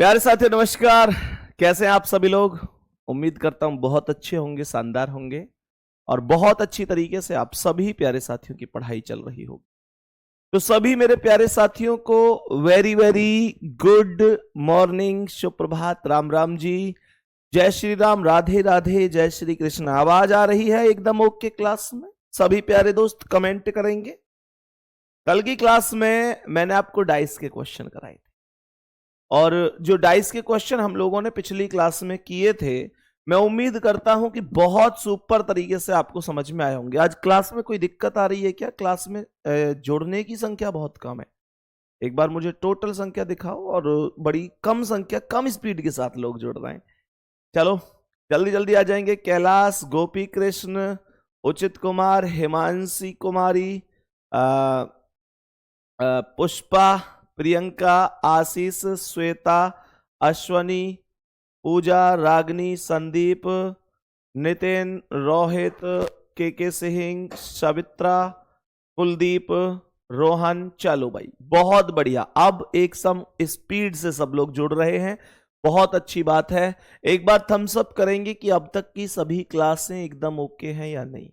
प्यारे साथियों नमस्कार। कैसे हैं आप सभी लोग? उम्मीद करता हूं बहुत अच्छे होंगे, शानदार होंगे और बहुत अच्छी तरीके से आप सभी प्यारे साथियों की पढ़ाई चल रही होगी। तो सभी मेरे प्यारे साथियों को वेरी वेरी गुड मॉर्निंग, सुप्रभात, राम राम जी, जय श्री राम, राधे राधे, जय श्री कृष्ण। आवाज आ रही है एकदम ओके क्लास में? सभी प्यारे दोस्त कमेंट करेंगे। कल की क्लास में मैंने आपको डाइस के क्वेश्चन कराए थे और जो डाइस के क्वेश्चन हम लोगों ने पिछली क्लास में किए थे, मैं उम्मीद करता हूं कि बहुत सुपर तरीके से आपको समझ में आए होंगे। आज क्लास में कोई दिक्कत आ रही है क्या? क्लास में जोड़ने की संख्या बहुत कम है। एक बार मुझे टोटल संख्या दिखाओ और बड़ी कम संख्या, कम स्पीड के साथ लोग जुड़ रहे हैं। चलो जल्दी जल्दी आ जाएंगे। कैलाश, गोपी कृष्ण, उचित कुमार, हिमांशी कुमारी, पुष्पा, प्रियंका, आशीष, श्वेता, अश्वनी, पूजा, रागनी, संदीप, नितिन, रोहित, के सिंह, सवित्रा, कुलदीप, रोहन। चलो भाई बहुत बढ़िया। अब एक सम स्पीड से सब लोग जुड़ रहे हैं, बहुत अच्छी बात है। एक बार थम्स अप करेंगे कि अब तक की सभी क्लासें एकदम ओके हैं या नहीं?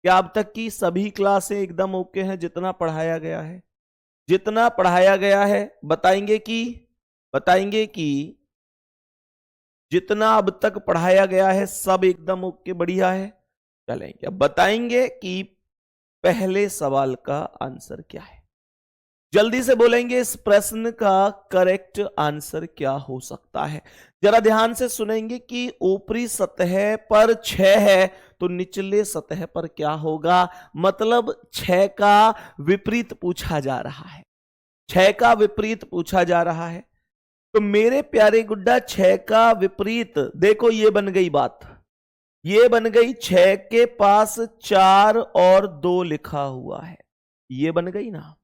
क्या अब तक की सभी क्लासें एकदम ओके हैं? जितना पढ़ाया गया है, जितना पढ़ाया गया है, बताएंगे कि जितना अब तक पढ़ाया गया है सब एकदम ओके, बढ़िया है। चलेंगे अब बताएंगे कि पहले सवाल का आंसर क्या है। जल्दी से बोलेंगे इस प्रश्न का करेक्ट आंसर क्या हो सकता है। जरा ध्यान से सुनेंगे कि ऊपरी सतह पर 6 है तो निचले सतह पर क्या होगा। मतलब 6 का विपरीत पूछा जा रहा है, 6 का विपरीत पूछा जा रहा है। तो मेरे प्यारे गुड्डा 6 का विपरीत देखो, ये बन गई बात, ये बन गई 6 के पास 4 और 2 लिखा हुआ है, ये बन गई ना।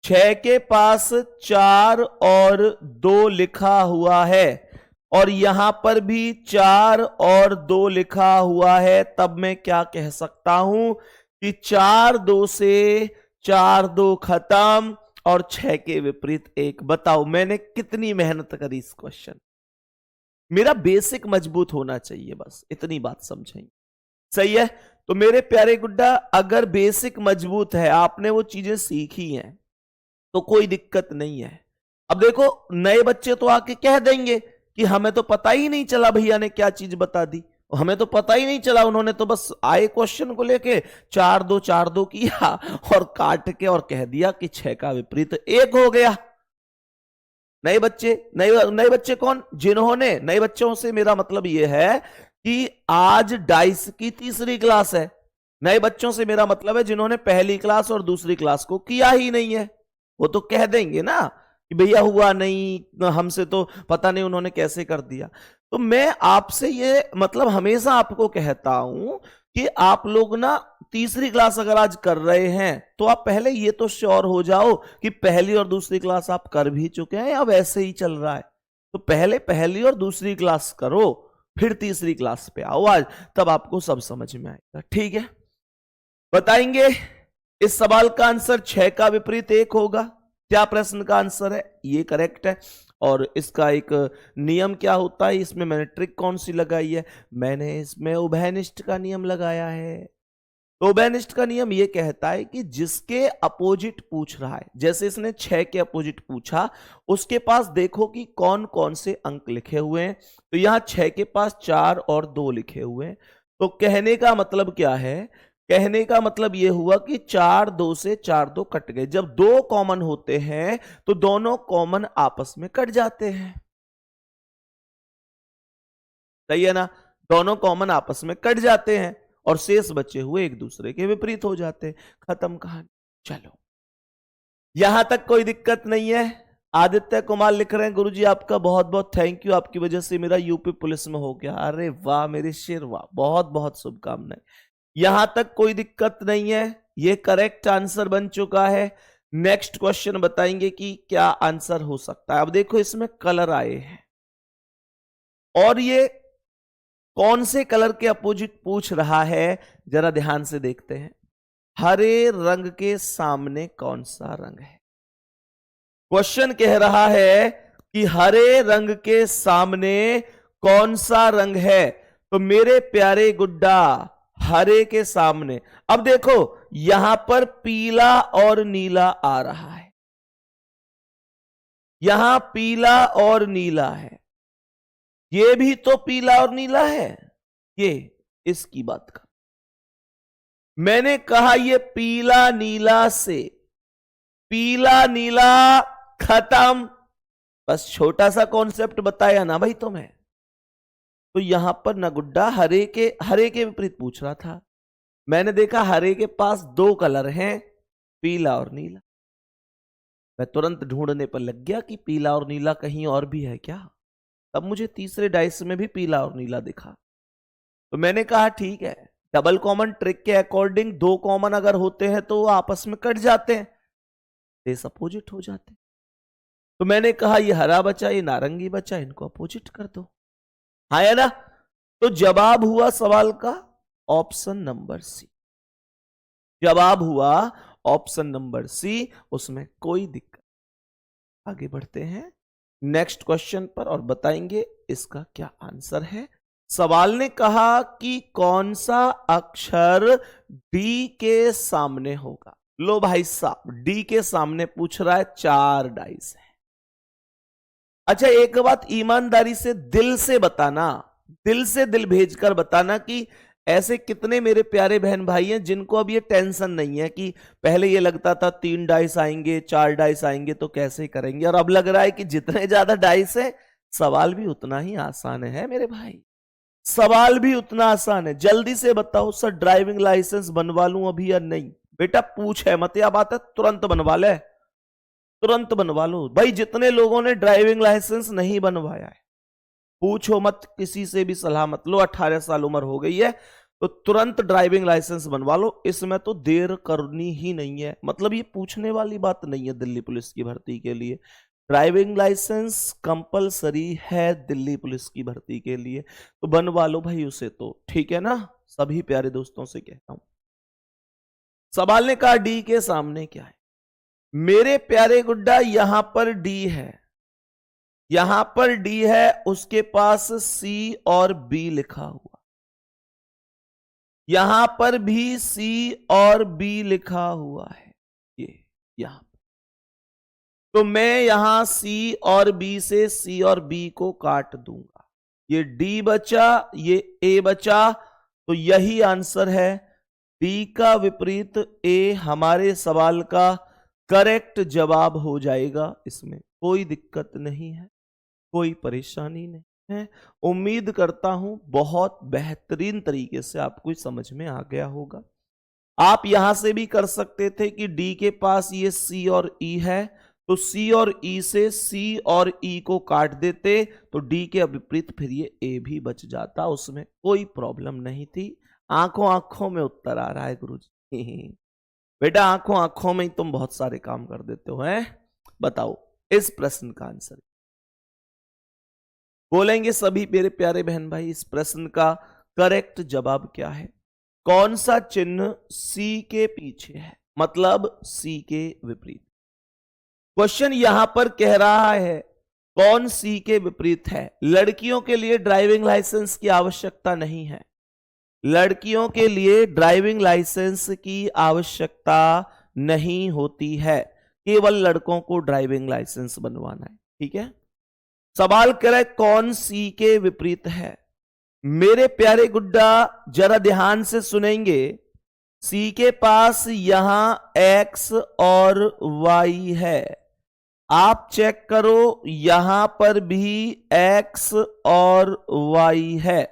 6 के पास 4 और 2 लिखा हुआ है और यहां पर भी 4 और 2 लिखा हुआ है। तब मैं क्या कह सकता हूं कि 4 2 से 4 2 खत्म और 6 के विपरीत 1। बताओ मैंने कितनी मेहनत करी इस क्वेश्चन। मेरा बेसिक मजबूत होना चाहिए, बस इतनी बात समझेंगे। सही है। तो मेरे प्यारे गुड्डा अगर बेसिक मजबूत है, आपने वो चीजें सीखी हैं, तो कोई दिक्कत नहीं है। अब देखो नए बच्चे तो आके कह देंगे कि हमें तो पता ही नहीं चला भैया ने क्या चीज बता दी, हमें तो पता ही नहीं चला, उन्होंने तो बस आए क्वेश्चन को लेके 4 2 किया और काट के और कह दिया कि 6 का विपरीत 1 हो गया। नए बच्चे कौन? जिन्होंने, नए बच्चों से मेरा मतलब यह है कि आज डाइस की तीसरी क्लास है। नए बच्चों से मेरा मतलब है जिन्होंने पहली क्लास और दूसरी क्लास को किया ही नहीं है। वो तो कह देंगे ना कि भैया हुआ नहीं, हमसे तो पता नहीं उन्होंने कैसे कर दिया। तो मैं आपसे ये मतलब हमेशा आपको कहता हूं कि आप लोग ना तीसरी क्लास अगर आज कर रहे हैं तो आप पहले ये तो श्योर हो जाओ कि पहली और दूसरी क्लास आप कर भी चुके हैं या वैसे ही चल रहा है। तो पहले पहली और दूसरी क्लास करो, फिर तीसरी क्लास पे आओ आज, तब आपको सब समझ में आएगा। ठीक है, बताएंगे इस सवाल का आंसर 6 का विपरीत 1 होगा। क्या प्रश्न का आंसर है? ये करेक्ट है। और इसका एक नियम क्या होता है, इसमें मैंने ट्रिक कौन सी लगाई है? मैंने इसमें उभयनिष्ठ का नियम लगाया है। तो उभयनिष्ठ का नियम ये कहता है कि जिसके अपोजिट पूछ रहा है, जैसे इसने 6 के अपोजिट पूछा, उसके पास देखो कि कौन कौन से अंक लिखे हुए हैं। तो यहां 6 के पास 4 और 2 लिखे हुए हैं। तो कहने का मतलब क्या है? कहने का मतलब यह हुआ कि 4 2 से 4 2 कट गए। जब 2 कॉमन होते हैं तो दोनों कॉमन आपस में कट जाते हैं। सही है ना? दोनों कॉमन आपस में कट जाते हैं और शेष बचे हुए एक दूसरे के विपरीत हो जाते हैं। खत्म कहानी। चलो यहां तक कोई दिक्कत नहीं है। आदित्य कुमार लिख रहे हैं, गुरुजी आपका बहुत बहुत थैंक यू, आपकी वजह से मेरा यूपी पुलिस में हो गया। अरे वाह मेरे शेर, वाह, बहुत बहुत शुभकामनाएं। यहां तक कोई दिक्कत नहीं है, ये करेक्ट आंसर बन चुका है। नेक्स्ट क्वेश्चन बताएंगे कि क्या आंसर हो सकता है। अब देखो इसमें कलर आए हैं और ये कौन से कलर के अपोजिट पूछ रहा है, जरा ध्यान से देखते हैं। हरे रंग के सामने कौन सा रंग है? क्वेश्चन कह रहा है कि हरे रंग के सामने कौन सा रंग है। तो मेरे प्यारे गुड्डा, हरे के सामने, अब देखो यहां पर पीला और नीला आ रहा है, यहां पीला और नीला है, ये भी तो पीला और नीला है, ये इसकी बात कर। मैंने कहा ये पीला नीला से, पीला नीला खत्म, बस छोटा सा कॉन्सेप्ट बताया ना भाई तुम्हें। तो यहां पर ना गुड्डा हरे के विपरीत पूछ रहा था। मैंने देखा हरे के पास दो कलर हैं, पीला और नीला। मैं तुरंत ढूंढने पर लग गया कि पीला और नीला कहीं और भी है क्या। तब मुझे तीसरे डाइस में भी पीला और नीला दिखा। तो मैंने कहा ठीक है, डबल कॉमन ट्रिक के अकॉर्डिंग दो कॉमन अगर होते हैं तो वो आपस में कट जाते हैं, देस अपोजिट हो जाते हैं। तो मैंने कहा ये हरा बचा, ये नारंगी बचा, इनको अपोजिट कर दो, हाँ है ना। तो जवाब हुआ सवाल का ऑप्शन नंबर सी, जवाब हुआ ऑप्शन नंबर सी, उसमें कोई दिक्कत। आगे बढ़ते हैं नेक्स्ट क्वेश्चन पर और बताएंगे इसका क्या आंसर है। सवाल ने कहा कि कौन सा अक्षर डी के सामने होगा। लो भाई साहब, डी के सामने पूछ रहा है, 4 डाइस है। अच्छा एक बात ईमानदारी से दिल से बताना, दिल से दिल भेजकर बताना कि ऐसे कितने मेरे प्यारे बहन भाई हैं जिनको अब ये टेंशन नहीं है कि पहले ये लगता था 3 डाइस आएंगे 4 डाइस आएंगे तो कैसे करेंगे, और अब लग रहा है कि जितने ज्यादा डाइस है सवाल भी उतना ही आसान है मेरे भाई, सवाल भी उतना आसान है। जल्दी से बताओ सर ड्राइविंग लाइसेंस बनवा लूं अभी या नहीं। बेटा पूछ है मत, या बात है तुरंत बनवा ले, तुरंत बनवा लो भाई। जितने लोगों ने ड्राइविंग लाइसेंस नहीं बनवाया है पूछो मत, किसी से भी सलाह मत लो, 18 साल उम्र हो गई है तो तुरंत ड्राइविंग लाइसेंस बनवा लो, इसमें तो देर करनी ही नहीं है। मतलब ये पूछने वाली बात नहीं है दिल्ली पुलिस की भर्ती के लिए, ड्राइविंग लाइसेंस कंपलसरी है दिल्ली पुलिस की भर्ती के लिए, तो बनवा लो भाई उसे तो, ठीक है ना। सभी प्यारे दोस्तों से कहता हूं, सवाल ने कहा डी के सामने क्या है। मेरे प्यारे गुड्डा यहां पर डी है, यहां पर डी है, उसके पास सी और बी लिखा हुआ, यहां पर भी सी और बी लिखा हुआ है, ये यहां पर। तो मैं यहां सी और बी से सी और बी को काट दूंगा, ये डी बचा, ये ए बचा, तो यही आंसर है। डी का विपरीत ए हमारे सवाल का करेक्ट जवाब हो जाएगा, इसमें कोई दिक्कत नहीं है, कोई परेशानी नहीं है। उम्मीद करता हूं बहुत बेहतरीन तरीके से आपको समझ में आ गया होगा। आप यहां से भी कर सकते थे कि डी के पास ये सी और ई है तो सी और ई से सी और ई को काट देते तो डी के विपरीत फिर ये ए भी बच जाता, उसमें कोई प्रॉब्लम नहीं थी। आंखों आंखों में उत्तर आ रहा है गुरुजी। बेटा आंखों आंखों में ही तुम बहुत सारे काम कर देते हो, हैं? बताओ इस प्रश्न का आंसर बोलेंगे सभी मेरे प्यारे बहन भाई, इस प्रश्न का करेक्ट जवाब क्या है। कौन सा चिन्ह सी के पीछे है, मतलब सी के विपरीत। क्वेश्चन यहां पर कह रहा है कौन सी के विपरीत है। लड़कियों के लिए ड्राइविंग लाइसेंस की आवश्यकता नहीं है, लड़कियों के लिए ड्राइविंग लाइसेंस की आवश्यकता नहीं होती है, केवल लड़कों को ड्राइविंग लाइसेंस बनवाना है, ठीक है। सवाल करे कौन सी के विपरीत है। मेरे प्यारे गुड्डा जरा ध्यान से सुनेंगे, सी के पास यहां एक्स और वाई है, आप चेक करो यहां पर भी एक्स और वाई है,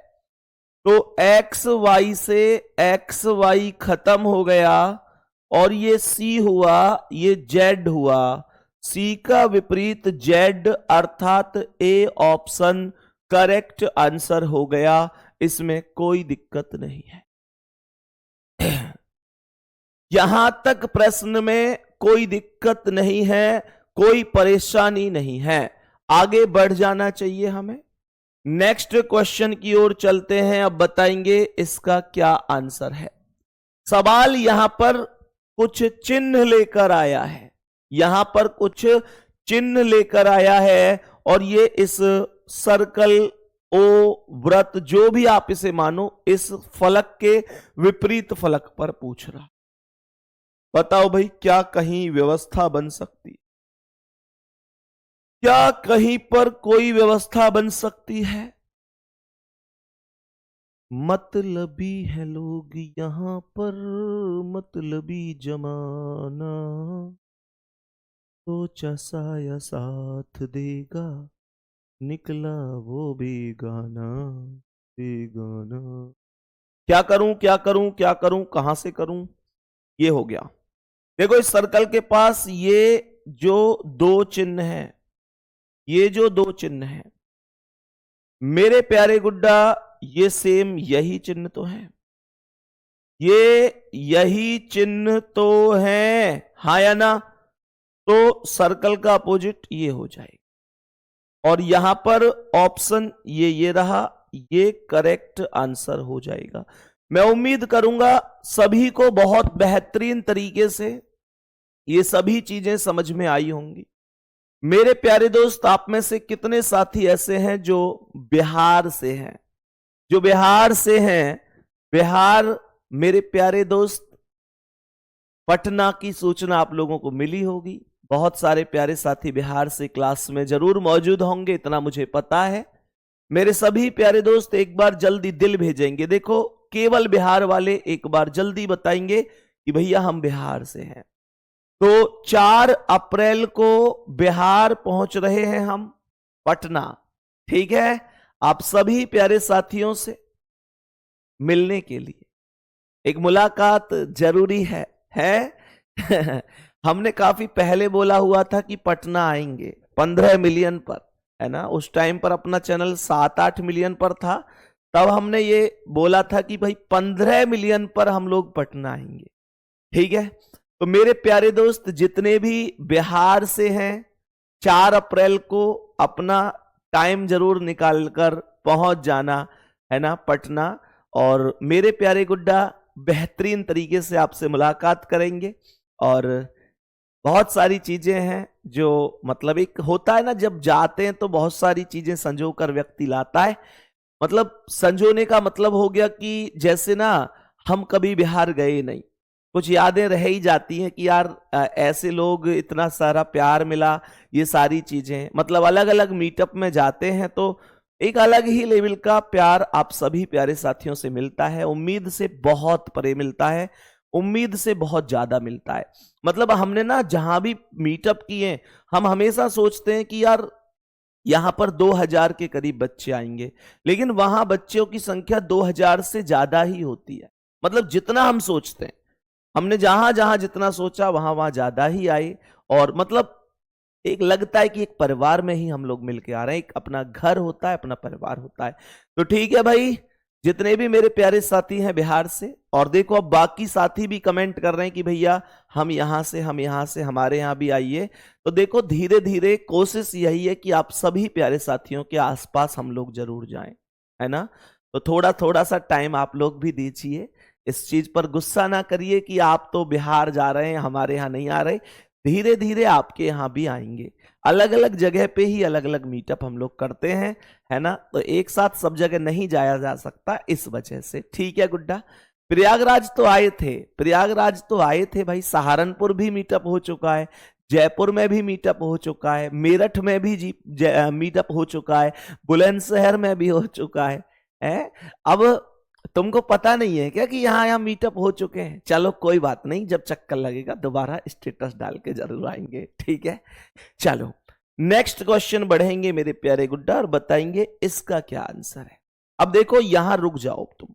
तो एक्स वाई से एक्स वाई खत्म हो गया और ये सी हुआ, ये जेड हुआ, सी का विपरीत जेड अर्थात ए ऑप्शन करेक्ट आंसर हो गया, इसमें कोई दिक्कत नहीं है। यहां तक प्रश्न में कोई दिक्कत नहीं है, कोई परेशानी नहीं है, आगे बढ़ जाना चाहिए हमें। नेक्स्ट क्वेश्चन की ओर चलते हैं, अब बताएंगे इसका क्या आंसर है। सवाल यहां पर कुछ चिन्ह लेकर आया है, यहां पर कुछ चिन्ह लेकर आया है और ये इस सर्कल, ओ, व्रत, जो भी आप इसे मानो, इस फलक के विपरीत फलक पर पूछ रहा। बताओ भाई, क्या कहीं व्यवस्था बन सकती? क्या कहीं पर कोई व्यवस्था बन सकती है? मतलबी है लोग यहां पर, मतलबी जमाना, सोचा साया साथ देगा, निकला वो बेगाना, बेगाना। क्या करूं, क्या करूं, क्या करूं, कहां से करूं? ये हो गया। देखो, इस सर्कल के पास ये जो दो चिन्ह हैं, ये जो दो चिन्ह हैं, मेरे प्यारे गुड्डा, ये सेम यही चिन्ह तो है, ये यही चिन्ह तो है, हाँ या ना? तो सर्कल का अपोजिट ये हो जाएगा, और यहां पर ऑप्शन ये रहा, ये करेक्ट आंसर हो जाएगा। मैं उम्मीद करूंगा सभी को बहुत बेहतरीन तरीके से ये सभी चीजें समझ में आई होंगी। मेरे प्यारे दोस्त, आप में से कितने साथी ऐसे हैं जो बिहार से हैं? जो बिहार से हैं, बिहार, मेरे प्यारे दोस्त, पटना की सूचना आप लोगों को मिली होगी। बहुत सारे प्यारे साथी बिहार से क्लास में जरूर मौजूद होंगे, इतना मुझे पता है। मेरे सभी प्यारे दोस्त एक बार जल्दी दिल भेजेंगे। देखो, केवल बिहार वाले एक बार जल्दी बताएंगे कि भैया हम बिहार से हैं। तो 4 अप्रैल को बिहार पहुंच रहे हैं हम, पटना। ठीक है, आप सभी प्यारे साथियों से मिलने के लिए एक मुलाकात जरूरी है? हमने काफी पहले बोला हुआ था कि पटना आएंगे 15 मिलियन पर, है ना? उस टाइम पर अपना चैनल 7-8 मिलियन पर था, तब हमने ये बोला था कि भाई 15 मिलियन पर हम लोग पटना आएंगे। ठीक है, तो मेरे प्यारे दोस्त जितने भी बिहार से हैं, 4 अप्रैल को अपना टाइम जरूर निकालकर पहुंच जाना, है ना, पटना। और मेरे प्यारे गुड्डा बेहतरीन तरीके से आपसे मुलाकात करेंगे, और बहुत सारी चीजें हैं जो, मतलब एक होता है ना, जब जाते हैं तो बहुत सारी चीजें संजो कर व्यक्ति लाता है। मतलब संजोने का मतलब हो गया कि जैसे ना हम कभी बिहार गए नहीं, कुछ यादें रह ही जाती हैं कि यार ऐसे लोग, इतना सारा प्यार मिला, ये सारी चीजें, मतलब अलग अलग मीटअप में जाते हैं तो एक अलग ही लेवल का प्यार आप सभी प्यारे साथियों से मिलता है। उम्मीद से बहुत परे मिलता है, उम्मीद से बहुत ज्यादा मिलता है। मतलब हमने ना जहां भी मीटअप किए, हम हमेशा सोचते हैं कि यार यहां पर 2000 के करीब बच्चे आएंगे, लेकिन वहां बच्चों की संख्या 2000 से ज्यादा ही होती है। मतलब जितना हम सोचते हैं, हमने जहां जहां जितना सोचा वहां वहां ज्यादा ही आए, और मतलब एक लगता है कि एक परिवार में ही हम लोग मिलके आ रहे हैं, एक अपना घर होता है, अपना परिवार होता है। तो ठीक है भाई, जितने भी मेरे प्यारे साथी हैं बिहार से, और देखो अब बाकी साथी भी कमेंट कर रहे हैं कि भैया हम यहां से, हम यहां से, हमारे यहां भी आइए। तो देखो धीरे धीरे कोशिश यही है कि आप सभी प्यारे साथियों के आसपास हम लोग जरूर जाएं, है ना? तो थोड़ा थोड़ा सा टाइम आप लोग भी दीजिए, इस चीज पर गुस्सा ना करिए कि आप तो बिहार जा रहे हैं, हमारे यहाँ नहीं आ रहे। धीरे धीरे आपके यहाँ भी आएंगे, अलग अलग जगह पे ही अलग अलग मीटअप हम लोग करते हैं, है ना? तो एक साथ सब जगह नहीं जाया जा सकता, इस वजह से। ठीक है गुड्डा, प्रयागराज तो आए थे, प्रयागराज तो आए थे भाई, सहारनपुर भी मीटअप हो चुका है, जयपुर में भी मीटअप हो चुका है, मेरठ में भी मीटअप हो चुका है, बुलंदशहर में भी हो चुका है? अब तुमको पता नहीं है क्या कि यहाँ यहाँ मीटअप हो चुके हैं? चलो कोई बात नहीं, जब चक्कर लगेगा दोबारा स्टेटस डाल के जरूर आएंगे। ठीक है, चलो नेक्स्ट क्वेश्चन बढ़ेंगे मेरे प्यारे गुड्डा, और बताएंगे इसका क्या आंसर है। अब देखो यहां रुक जाओ तुम,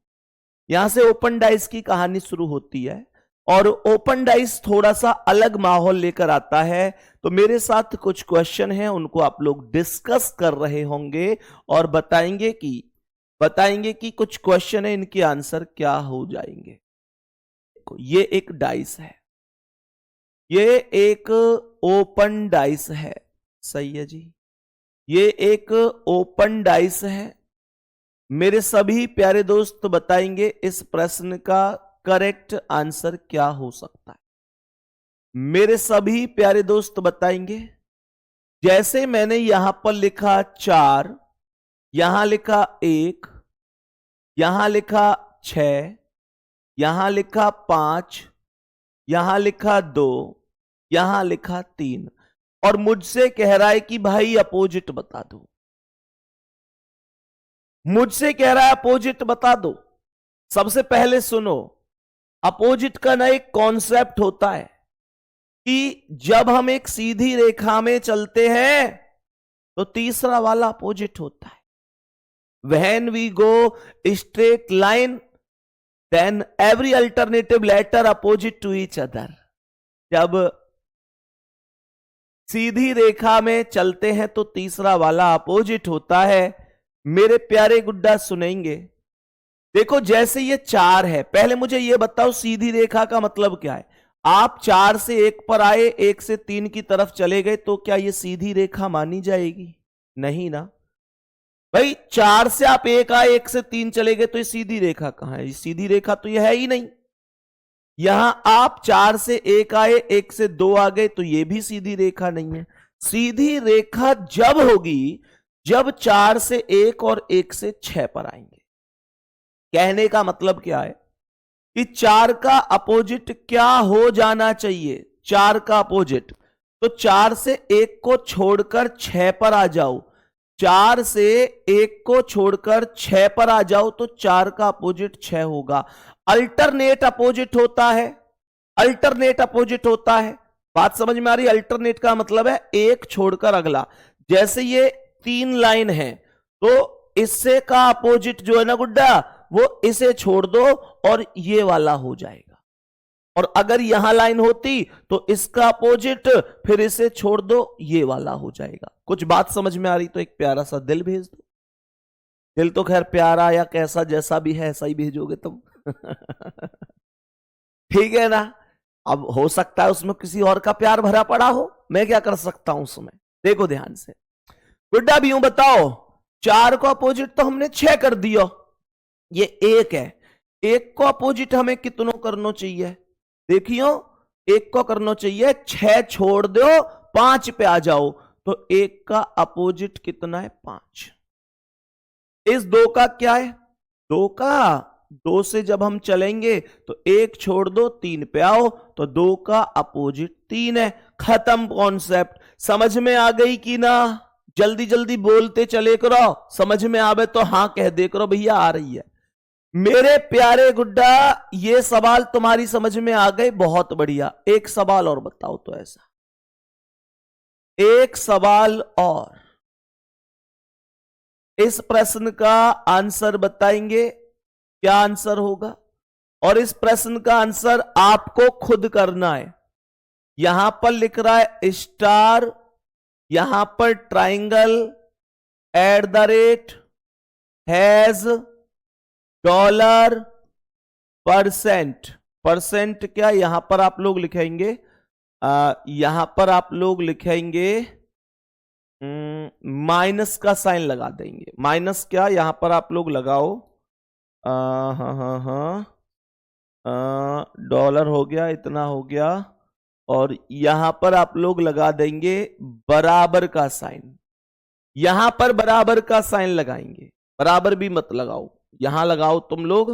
यहां से ओपन डाइस की कहानी शुरू होती है, और ओपन डाइस थोड़ा सा अलग माहौल लेकर आता है। तो मेरे साथ कुछ क्वेश्चन हैं, उनको आप लोग डिस्कस कर रहे होंगे और बताएंगे कि कुछ क्वेश्चन है, इनके आंसर क्या हो जाएंगे। देखो ये एक डाइस है, ये एक ओपन डाइस है, सही है जी, ये एक ओपन डाइस है। मेरे सभी प्यारे दोस्त बताएंगे इस प्रश्न का करेक्ट आंसर क्या हो सकता है। मेरे सभी प्यारे दोस्त बताएंगे जैसे मैंने यहां पर लिखा 4, यहां लिखा 1, यहां लिखा 6, यहां लिखा 5, यहां लिखा 2, यहां लिखा 3, और मुझसे कह रहा है कि भाई अपोजिट बता दो। मुझसे कह रहा है अपोजिट बता दो। सबसे पहले सुनो, अपोजिट का ना एक कॉन्सेप्ट होता है कि जब हम एक सीधी रेखा में चलते हैं तो तीसरा वाला अपोजिट होता है। When we go straight line, then every alternative letter opposite to each other. जब सीधी रेखा में चलते हैं तो तीसरा वाला अपोजिट होता है। मेरे प्यारे गुड्डा सुनेंगे। देखो जैसे ये 4 है, पहले मुझे ये बताओ सीधी रेखा का मतलब क्या है। आप 4 से 1 पर आए, 1 से 3 की तरफ चले गए, तो क्या ये सीधी रेखा मानी जाएगी? नहीं ना भाई। 4 से आप 1 आए, 1 से 3 चले गए, तो ये सीधी रेखा कहां है? सीधी रेखा तो ये है ही नहीं। यहां आप 4 से 1 आए, 1 से 2 आ गए, तो ये भी सीधी रेखा नहीं है। सीधी रेखा जब होगी जब 4 से 1 और 1 से 6 पर आएंगे। कहने का मतलब क्या है कि 4 का अपोजिट क्या हो जाना चाहिए? 4 का अपोजिट, तो 4 से 1 को छोड़कर 6 पर आ जाओ। 4 से 1 को छोड़कर 6 पर आ जाओ तो 4 का अपोजिट 6 होगा। अल्टरनेट अपोजिट होता है। अल्टरनेट अपोजिट होता है। बात समझ में आ रही? अल्टरनेट का मतलब है एक छोड़कर अगला। जैसे ये 3 लाइन है तो इससे का अपोजिट जो है ना गुड्डा, वो इसे छोड़ दो और ये वाला हो जाएगा। और अगर यहां लाइन होती तो इसका अपोजिट फिर इसे छोड़ दो, ये वाला हो जाएगा। कुछ बात समझ में आ रही तो एक प्यारा सा दिल भेज दो। दिल तो खैर प्यारा या कैसा जैसा भी है ऐसा ही भेजोगे तुम। ठीक है ना। अब हो सकता है उसमें किसी और का प्यार भरा पड़ा हो, मैं क्या कर सकता हूं उसमें। देखो ध्यान से गुड्डा भी यूं बताओ, 4 को अपोजिट तो हमने 6 कर दिया, ये 1 है। 1 को अपोजिट हमें कितनों करना चाहिए? देखियो 1 को करना चाहिए 6 छोड़ दो 5 पे आ जाओ, तो 1 का अपोजिट कितना है? 5। इस 2 का क्या है? 2 का 2 से जब हम चलेंगे तो 1 छोड़ दो 3 पे आओ, तो 2 का अपोजिट 3 है। खत्म कॉन्सेप्ट। समझ में आ गई कि ना? जल्दी जल्दी बोलते चले करो, समझ में आवे तो हां कह दे करो भैया आ रही है। मेरे प्यारे गुड्डा ये सवाल तुम्हारी समझ में आ गए, बहुत बढ़िया। एक सवाल और बताओ तो ऐसा, एक सवाल और। इस प्रश्न का आंसर बताएंगे, क्या आंसर होगा? और इस प्रश्न का आंसर आपको खुद करना है। यहां पर लिख रहा है स्टार, यहां पर triangle, @ has, dollar, percent. Percent क्या यहां पर आप लोग लिखेंगे? यहां पर आप लोग लिखेंगे माइनस का साइन लगा देंगे। माइनस क्या यहां पर आप लोग लगाओ, डॉलर हो गया, इतना हो गया, और यहां पर आप लोग लगा देंगे बराबर का साइन। यहां पर बराबर का साइन लगाएंगे, बराबर भी मत लगाओ, यहां लगाओ तुम लोग।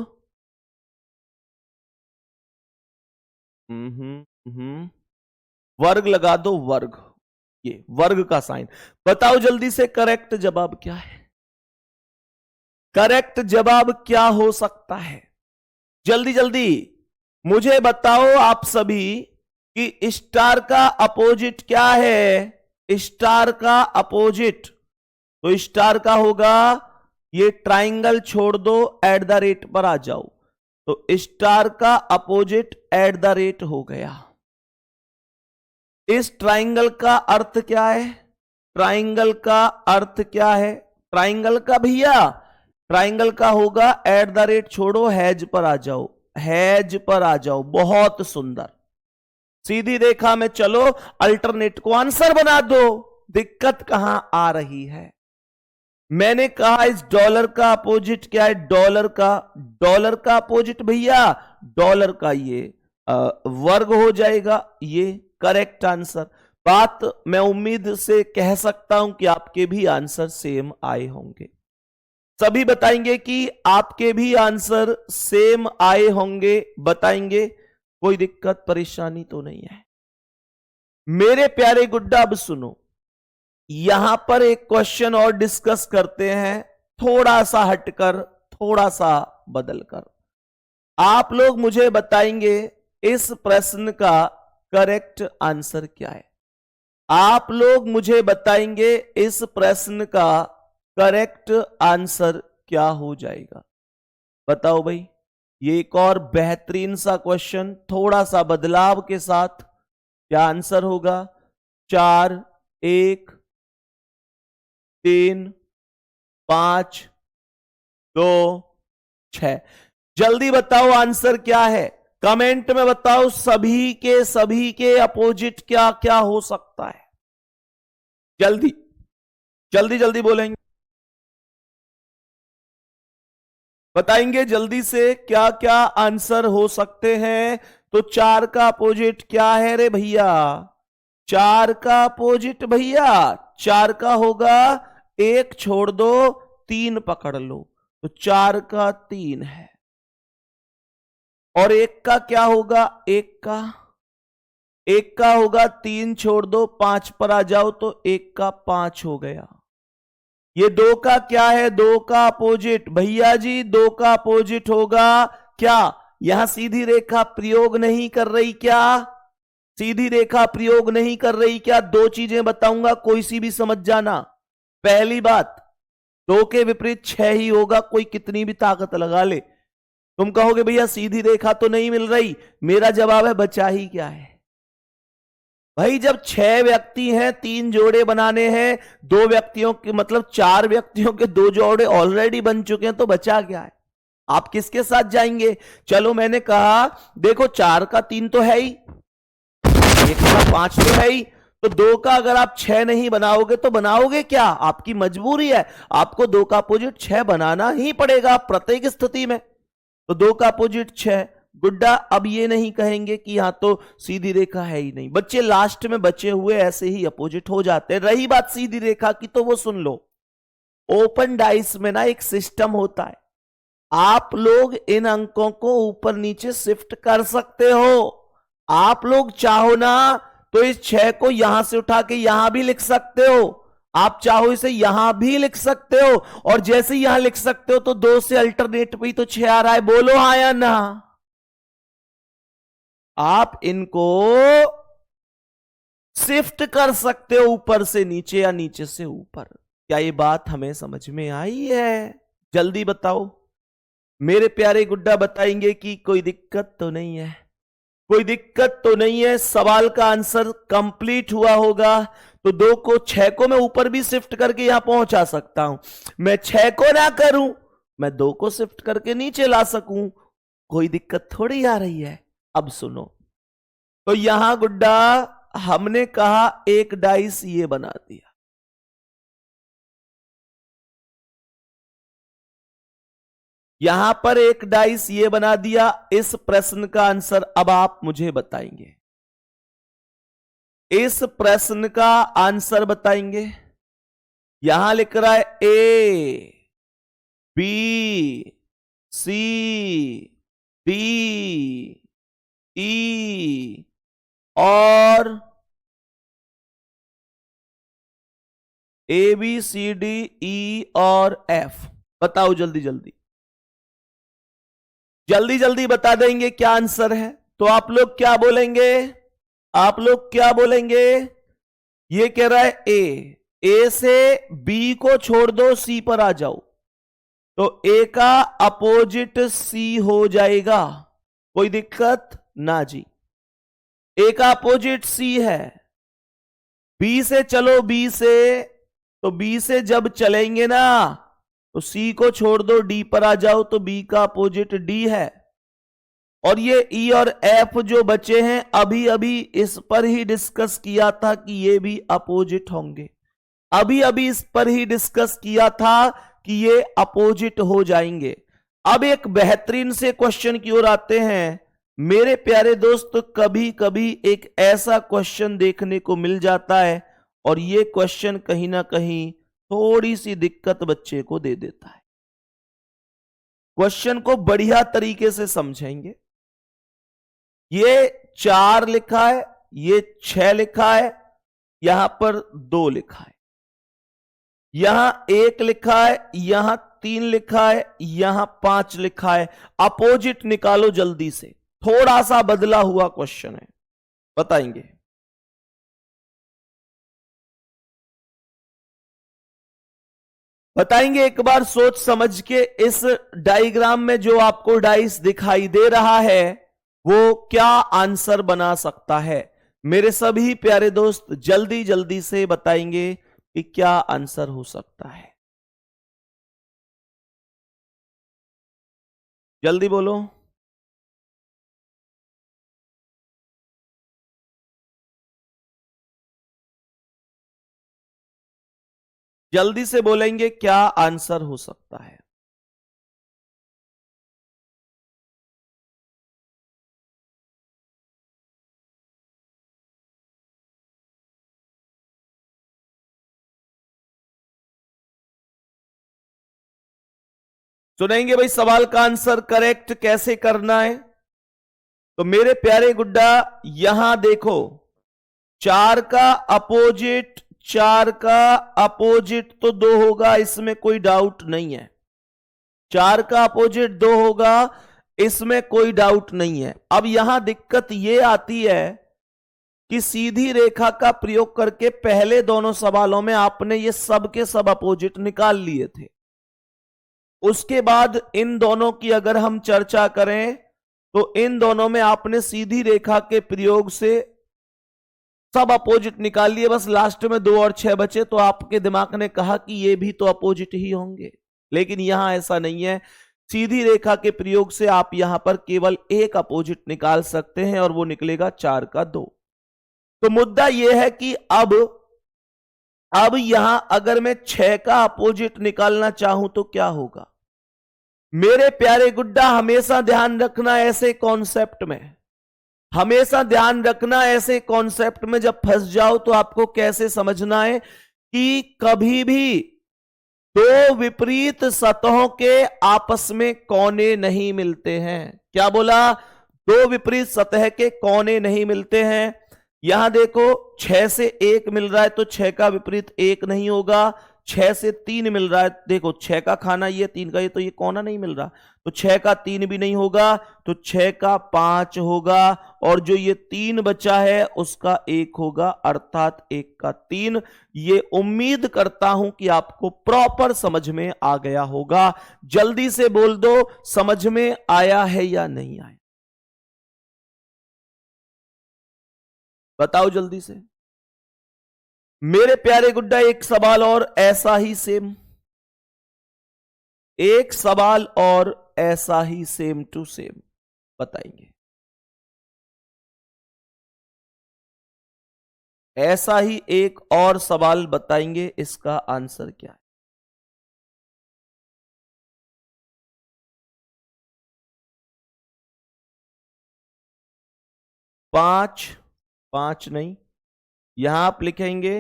वर्ग लगा दो, वर्ग, ये वर्ग का साइन। बताओ जल्दी से करेक्ट जवाब क्या है? करेक्ट जवाब क्या हो सकता है? जल्दी जल्दी मुझे बताओ आप सभी कि स्टार का अपोजिट क्या है? स्टार का अपोजिट, तो स्टार का होगा ये ट्राइंगल छोड़ दो, @ पर आ जाओ, तो स्टार का अपोजिट @ हो गया। इस ट्राइंगल का अर्थ क्या है? ट्राइंगल का अर्थ क्या है? ट्राइंगल का भैया, ट्राइंगल का होगा @ छोड़ो हैज पर आ जाओ, हैज पर आ जाओ। बहुत सुंदर। सीधी रेखा में चलो, अल्टरनेट को आंसर बना दो। दिक्कत कहां आ रही है? मैंने कहा इस डॉलर का अपोजिट क्या है? डॉलर का अपोजिट भैया, डॉलर का ये वर्ग हो जाएगा, ये करेक्ट आंसर। बात मैं उम्मीद से कह सकता हूं कि आपके भी आंसर सेम आए होंगे। सभी बताएंगे कि आपके भी आंसर सेम आए होंगे, बताएंगे, कोई दिक्कत परेशानी तो नहीं है। मेरे प्यारे गुड्डा अब सुनो, यहां पर एक क्वेश्चन और डिस्कस करते हैं, थोड़ा सा हटकर, थोड़ा सा बदलकर। आप लोग मुझे बताएंगे इस प्रश्न का करेक्ट आंसर क्या है। आप लोग मुझे बताएंगे इस प्रश्न का करेक्ट आंसर क्या हो जाएगा। बताओ भाई, ये एक और बेहतरीन सा क्वेश्चन, थोड़ा सा बदलाव के साथ। क्या आंसर होगा? 4, 1, 3, 5, 2, 6। जल्दी बताओ आंसर क्या है, कमेंट में बताओ। सभी के अपोजिट क्या क्या हो सकता है? जल्दी जल्दी जल्दी बोलेंगे, बताएंगे जल्दी से क्या क्या आंसर हो सकते हैं। तो 4 का अपोजिट क्या है रे भैया? 4 का अपोजिट भैया 4 का होगा 1 छोड़ दो 3 पकड़ लो, तो 4 का 3 है। और 1 का क्या होगा? 1 का होगा 3 छोड़ दो 5 पर आ जाओ, तो 1 का 5 हो गया। ये 2 का क्या है? 2 का अपोजिट भैया जी 2 का अपोजिट होगा क्या? यहां सीधी रेखा प्रयोग नहीं कर रही क्या? सीधी रेखा प्रयोग नहीं कर रही क्या? 2 चीजें बताऊंगा, कोई सी भी समझ जाना। पहली बात, 2 के विपरीत 6 ही होगा, कोई कितनी भी ताकत लगा ले। तुम कहोगे भैया सीधी रेखा तो नहीं मिल रही, मेरा जवाब है बचा ही क्या है भाई। जब 6 व्यक्ति हैं, 3 जोड़े बनाने हैं, 2 व्यक्तियों के मतलब 4 व्यक्तियों के 2 जोड़े ऑलरेडी बन चुके हैं, तो बचा क्या है? आप किसके साथ जाएंगे? चलो मैंने कहा देखो 4 का 3 तो है ही, 1 का 5 तो है ही, तो 2 का अगर आप 6 नहीं बनाओगे तो बनाओगे क्या? आपकी मजबूरी है, आपको 2 का अपोजिट 6 बनाना ही पड़ेगा प्रत्येक स्थिति में। तो 2 का अपोजिट 6। गुड्डा अब ये नहीं कहेंगे कि यहां तो सीधी रेखा है ही नहीं। बच्चे लास्ट में बचे हुए ऐसे ही अपोजिट हो जाते हैं। रही बात सीधी रेखा की, तो वो सुन लो, ओपन डाइस में ना एक सिस्टम होता है, आप लोग इन अंकों को ऊपर नीचे शिफ्ट कर सकते हो। आप लोग चाहो ना तो इस 6 को यहां से उठा के यहां भी लिख सकते हो, आप चाहो इसे यहां भी लिख सकते हो, और जैसे यहां लिख सकते हो तो 2 से अल्टरनेट पे तो 6 आ रहा है। बोलो हाँ या ना? आप इनको शिफ्ट कर सकते हो ऊपर से नीचे या नीचे से ऊपर। क्या ये बात हमें समझ में आई है? जल्दी बताओ मेरे प्यारे गुड्डा, बताएंगे कि कोई दिक्कत तो नहीं है? कोई दिक्कत तो नहीं है, सवाल का आंसर कंप्लीट हुआ होगा। तो 2 को 6 को मैं ऊपर भी शिफ्ट करके यहां पहुंचा सकता हूं। मैं 6 को ना करूं, मैं 2 को शिफ्ट करके नीचे ला सकूं, कोई दिक्कत थोड़ी आ रही है। अब सुनो, तो यहां गुड्डा हमने कहा एक डाइस ये बना दिया, यहां पर एक डाइस ये बना दिया। इस प्रश्न का आंसर अब आप मुझे बताएंगे, इस प्रश्न का आंसर बताएंगे। यहां लिख रहा है ए बी सी डी ई और ए बी सी डी ई और एफ। बताओ जल्दी जल्दी जल्दी जल्दी बता देंगे क्या आंसर है। तो आप लोग क्या बोलेंगे? आप लोग क्या बोलेंगे? ये कह रहा है ए से बी को छोड़ दो, सी पर आ जाओ, तो ए का अपोजिट सी हो जाएगा। कोई दिक्कत ना जी, ए का अपोजिट सी है। बी से चलो, बी से, तो बी से जब चलेंगे ना तो सी को छोड़ दो, डी पर आ जाओ, तो बी का अपोजिट डी है। और ये ई और एफ जो बचे हैं, अभी अभी इस पर ही डिस्कस किया था कि ये भी अपोजिट होंगे। अभी अभी इस पर ही डिस्कस किया था कि ये अपोजिट हो जाएंगे। अब एक बेहतरीन से क्वेश्चन की ओर आते हैं। मेरे प्यारे दोस्त, कभी कभी एक ऐसा क्वेश्चन देखने को मिल जाता है और ये क्वेश्चन कहीं ना कहीं थोड़ी सी दिक्कत बच्चे को दे देता है। क्वेश्चन को बढ़िया तरीके से समझेंगे। ये 4 लिखा है, ये 6 लिखा है, यहां पर 2 लिखा है, यहां 1 लिखा है, यहां 3 लिखा है, यहां 5 लिखा है। अपोजिट निकालो जल्दी से। थोड़ा सा बदला हुआ क्वेश्चन है, बताएंगे। बताएंगे एक बार सोच समझ के। इस डायग्राम में जो आपको डाइस दिखाई दे रहा है वो क्या आंसर बना सकता है? मेरे सभी प्यारे दोस्त जल्दी जल्दी से बताएंगे कि क्या आंसर हो सकता है। जल्दी बोलो। जल्दी से बोलेंगे क्या आंसर हो सकता है। सुनेंगे भाई सवाल का आंसर करेक्ट कैसे करना है। तो मेरे प्यारे गुड्डा यहां देखो, 4 का अपोजिट, 4 का अपोजिट तो 2 होगा, इसमें कोई डाउट नहीं है। 4 का अपोजिट 2 होगा, इसमें कोई डाउट नहीं है। अब यहां दिक्कत यह आती है कि सीधी रेखा का प्रयोग करके पहले दोनों सवालों में आपने ये सब के सब अपोजिट निकाल लिए थे। उसके बाद इन दोनों की अगर हम चर्चा करें तो इन दोनों में आपने सीधी रेखा के प्रयोग से सब अपोजिट निकाल लिए, बस लास्ट में 2 और 6 बचे। तो आपके दिमाग ने कहा कि ये भी तो अपोजिट ही होंगे, लेकिन यहां ऐसा नहीं है। सीधी रेखा के प्रयोग से आप यहां पर केवल एक अपोजिट निकाल सकते हैं और वो निकलेगा 4 का 2। तो मुद्दा यह है कि अब यहां अगर मैं 6 का अपोजिट निकालना चाहूं तो क्या होगा? मेरे प्यारे गुड्डा हमेशा ध्यान रखना ऐसे कॉन्सेप्ट में, हमेशा ध्यान रखना ऐसे कॉन्सेप्ट में जब फंस जाओ तो आपको कैसे समझना है कि कभी भी 2 विपरीत सतहों के आपस में कोने नहीं मिलते हैं। क्या बोला? 2 विपरीत सतह के कोने नहीं मिलते हैं। यहां देखो 6 से 1 मिल रहा है तो 6 का विपरीत 1 नहीं होगा। 6 से 3 मिल रहा है, देखो 6 का खाना ये, 3 का ये, तो ये कोना नहीं मिल रहा, तो 6 का 3 भी नहीं होगा, तो 6 का 5 होगा। और जो ये 3 बचा है उसका 1 होगा, अर्थात 1 का 3। ये उम्मीद करता हूं कि आपको प्रॉपर समझ में आ गया होगा। जल्दी से बोल दो, समझ में आया है या नहीं आया? बताओ जल्दी से। मेरे प्यारे गुड्डा एक सवाल और ऐसा ही सेम, एक सवाल और ऐसा ही सेम टू सेम बताएंगे। ऐसा ही एक और सवाल बताएंगे, इसका आंसर क्या है? 5 नहीं, यहां आप लिखेंगे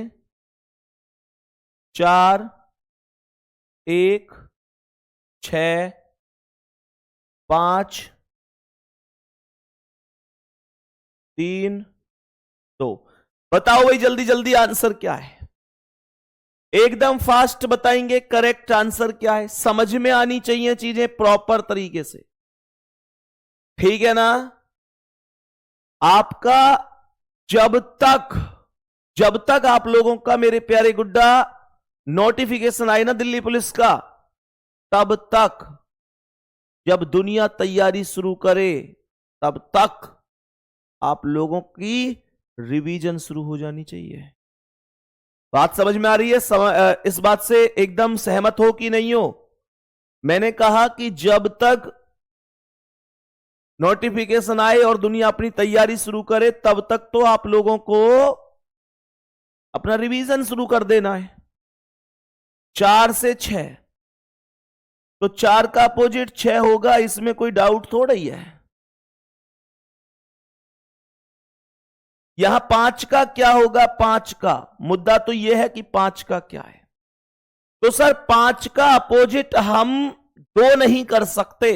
4 1 6 5 3 2। बताओ भाई जल्दी जल्दी आंसर क्या है? एकदम फास्ट बताएंगे करेक्ट आंसर क्या है। समझ में आनी चाहिए चीजें प्रॉपर तरीके से, ठीक है ना? आपका जब तक आप लोगों का मेरे प्यारे गुड्डा नोटिफिकेशन आए ना दिल्ली पुलिस का, तब तक, जब दुनिया तैयारी शुरू करे तब तक आप लोगों की रिवीजन शुरू हो जानी चाहिए। बात समझ में आ रही है? इस बात से एकदम सहमत हो कि नहीं हो? मैंने कहा कि जब तक नोटिफिकेशन आए और दुनिया अपनी तैयारी शुरू करे तब तक तो आप लोगों को अपना रिवीजन शुरू कर देना है। 4 से 6, तो 4 का अपोजिट 6 होगा, इसमें कोई डाउट थोड़ा ही है। यहां 5 का क्या होगा? 5 का मुद्दा तो यह है कि 5 का क्या है। तो सर 5 का अपोजिट हम 2 नहीं कर सकते।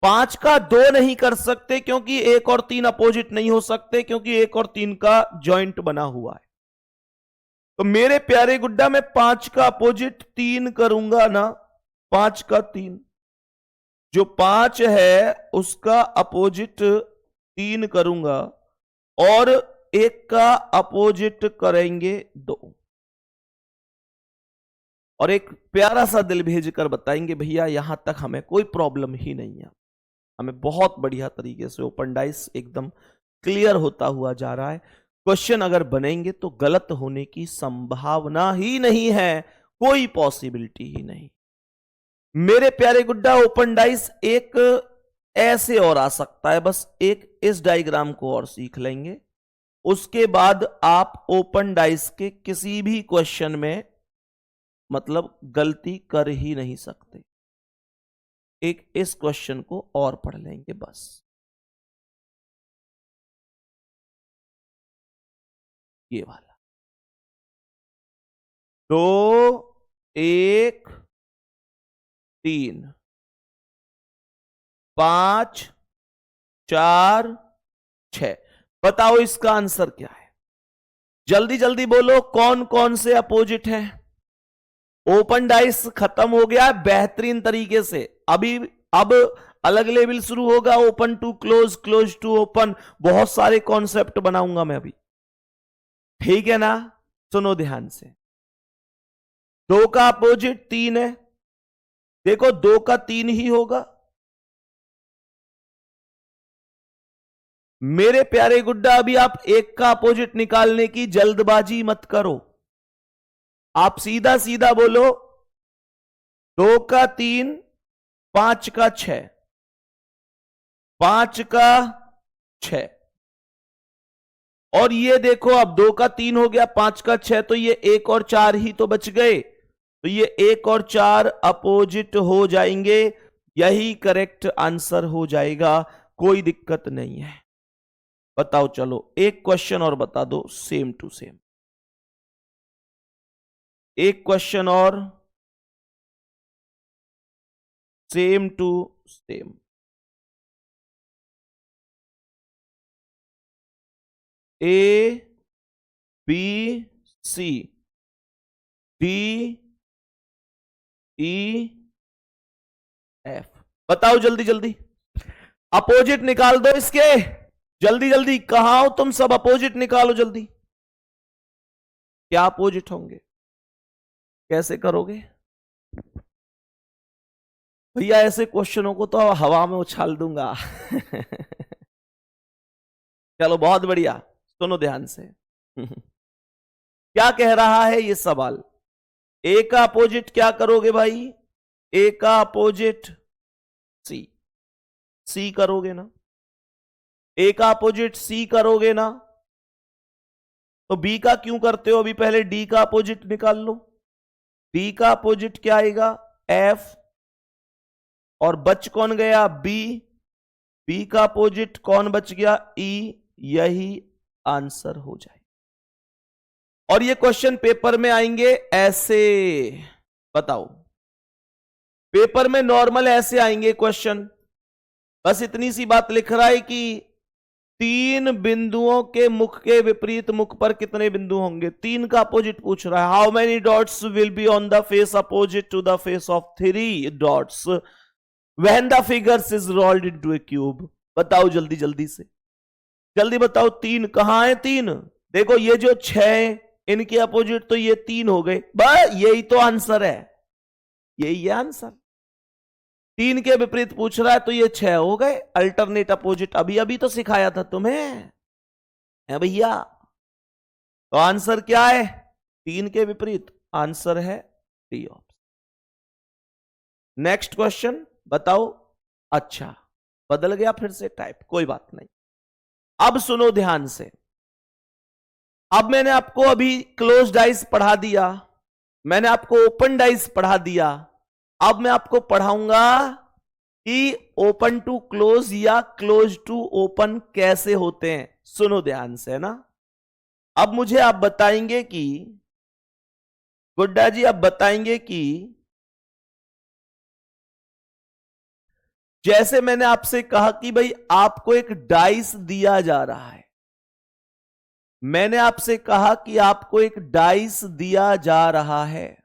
5 का 2 नहीं कर सकते क्योंकि 1 और 3 अपोजिट नहीं हो सकते, क्योंकि 1 और 3 का जॉइंट बना हुआ है। तो मेरे प्यारे गुड्डा मैं 5 का अपोजिट 3 करूंगा ना, 5 का 3, जो 5 है उसका अपोजिट 3 करूंगा और 1 का अपोजिट करेंगे 2, और एक प्यारा सा दिल भेज कर बताएंगे भैया यहां तक हमें कोई प्रॉब्लम ही नहीं है, हमें बहुत बढ़िया तरीके से ओपन डाइस एकदम क्लियर होता हुआ जा रहा है। क्वेश्चन अगर बनेंगे तो गलत होने की संभावना ही नहीं है, कोई पॉसिबिलिटी ही नहीं। मेरे प्यारे गुड्डा ओपन डाइस एक ऐसे और आ सकता है, बस एक इस डायग्राम को और सीख लेंगे, उसके बाद आप ओपन डाइस के किसी भी क्वेश्चन में मतलब गलती कर ही नहीं सकते। एक इस क्वेश्चन को और पढ़ लेंगे बस। ये वाला 2 1 3 5 4 6, बताओ इसका आंसर क्या है? जल्दी जल्दी बोलो कौन कौन से अपोजिट हैं। ओपन डाइस खत्म हो गया बेहतरीन तरीके से। अब अलग लेवल शुरू होगा, open to close, close to open, बहुत सारे कॉन्सेप्ट बनाऊंगा मैं अभी, ठीक है ना? सुनो ध्यान से। 2 का अपोजिट 3 है, देखो 2 का 3 ही होगा। मेरे प्यारे गुड्डा अभी आप 1 का अपोजिट निकालने की जल्दबाजी मत करो, आप सीधा सीधा बोलो 2 का 3, 5 का 6, 5 का 6, और ये देखो अब 2 का 3 हो गया, 5 का 6, तो ये 1 और 4 ही तो बच गए, तो ये 1 और 4 अपोजिट हो जाएंगे, यही करेक्ट आंसर हो जाएगा, कोई दिक्कत नहीं है। बताओ चलो एक क्वेश्चन और बता दो सेम टू सेम, एक क्वेश्चन और same to same. A B C D E F, बताओ जल्दी जल्दी, अपोजिट निकाल दो इसके, जल्दी जल्दी, कहां हो तुम सब? अपोजिट निकालो जल्दी। क्या अपोजिट होंगे, कैसे करोगे भैया? ऐसे क्वेश्चनों को तो हवा में उछाल दूंगा। चलो बहुत बढ़िया, सुनो ध्यान से। क्या कह रहा है ये सवाल? ए का अपोजिट क्या करोगे भाई? ए का अपोजिट सी, सी करोगे ना? ए का अपोजिट सी करोगे ना? तो बी का क्यों करते हो? अभी पहले डी का अपोजिट निकाल लो। डी का अपोजिट क्या आएगा? एफ, और बच कौन गया? बी। बी का अपोजिट कौन बच गया? ई, यही आंसर हो जाए। और ये क्वेश्चन पेपर में आएंगे ऐसे, बताओ पेपर में नॉर्मल ऐसे आएंगे क्वेश्चन, बस इतनी सी बात लिख रहा है कि 3 बिंदुओं के मुख के विपरीत मुख पर कितने बिंदु होंगे? 3 का अपोजिट पूछ रहा है। How many dots will be on the face opposite to the face of 3 dots when the figures is rolled into a cube? बताओ जल्दी जल्दी से, जल्दी बताओ 3 कहां है? 3 देखो, ये जो 6 इनके अपोजिट तो ये 3 हो गए, बस यही तो आंसर है, यही है आंसर। 3 के विपरीत पूछ रहा है तो ये 6 हो गए, अल्टरनेट अपोजिट अभी अभी तो सिखाया था तुम्हें, है भैया? तो आंसर क्या है? 3 के विपरीत आंसर है डी ऑप्शन। नेक्स्ट क्वेश्चन बताओ। अच्छा, बदल गया फिर से टाइप, कोई बात नहीं। अब सुनो ध्यान से, अब मैंने आपको अभी क्लोज डाइस पढ़ा दिया, मैंने आपको ओपन डाइस पढ़ा दिया, अब मैं आपको पढ़ाऊंगा कि ओपन टू क्लोज या क्लोज टू ओपन कैसे होते हैं। सुनो ध्यान से, है ना। अब मुझे आप बताएंगे कि गुड्डा जी, आप बताएंगे कि जैसे मैंने आपसे कहा कि भाई आपको एक डाइस दिया जा रहा है, मैंने आपसे कहा कि आपको एक डाइस दिया जा रहा है,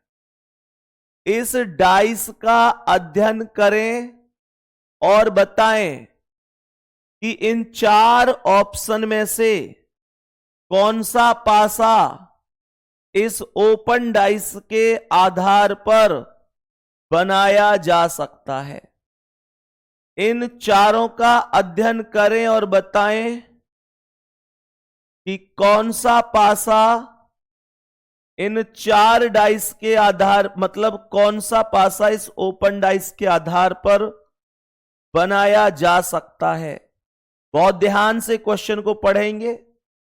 इस डाइस का अध्ययन करें और बताएं कि इन 4 ऑप्शन में से कौन सा पासा इस ओपन डाइस के आधार पर बनाया जा सकता है। इन चारों का अध्ययन करें और बताएं कि कौन सा पासा इन 4 डाइस के आधार, मतलब कौन सा पासा इस ओपन डाइस के आधार पर बनाया जा सकता है। बहुत ध्यान से क्वेश्चन को पढ़ेंगे,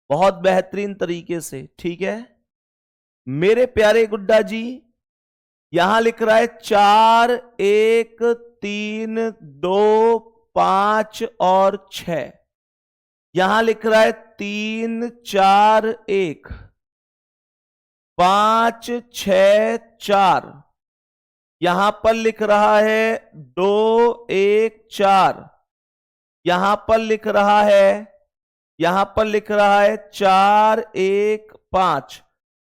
बहुत बेहतरीन तरीके से, ठीक है मेरे प्यारे गुड्डा जी। यहां लिख रहा है 4, 1, 3, 2, 5 और 6। यहां लिख रहा है 3, 4, 1, 5, 6, 4। यहां पर लिख रहा है 2, 1, 4। यहां पर लिख रहा है, यहां पर लिख रहा है 4, 1, 5।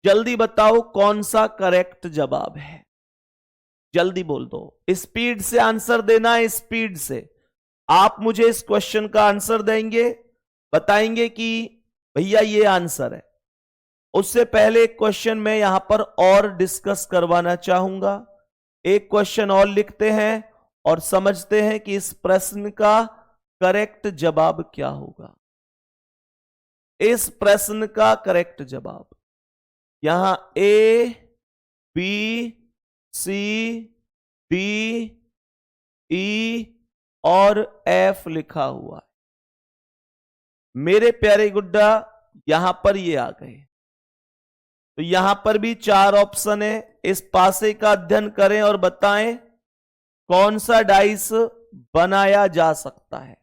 जल्दी बताओ कौन सा करेक्ट जवाब है, जल्दी बोल दो। स्पीड से आंसर देना है, स्पीड से। आप मुझे इस क्वेश्चन का आंसर देंगे, बताएंगे कि भैया ये आंसर है। उससे पहले एक क्वेश्चन मैं यहां पर और डिस्कस करवाना चाहूंगा। एक क्वेश्चन और लिखते हैं और समझते हैं कि इस प्रश्न का करेक्ट जवाब क्या होगा। इस प्रश्न का करेक्ट जवाब यहां ए, बी, सी, डी, ई और एफ लिखा हुआ है। मेरे प्यारे गुड्डा यहां पर ये आ गए, तो यहां पर भी 4 ऑप्शन है। इस पासे का अध्ययन करें और बताएं कौन सा डाइस बनाया जा सकता है,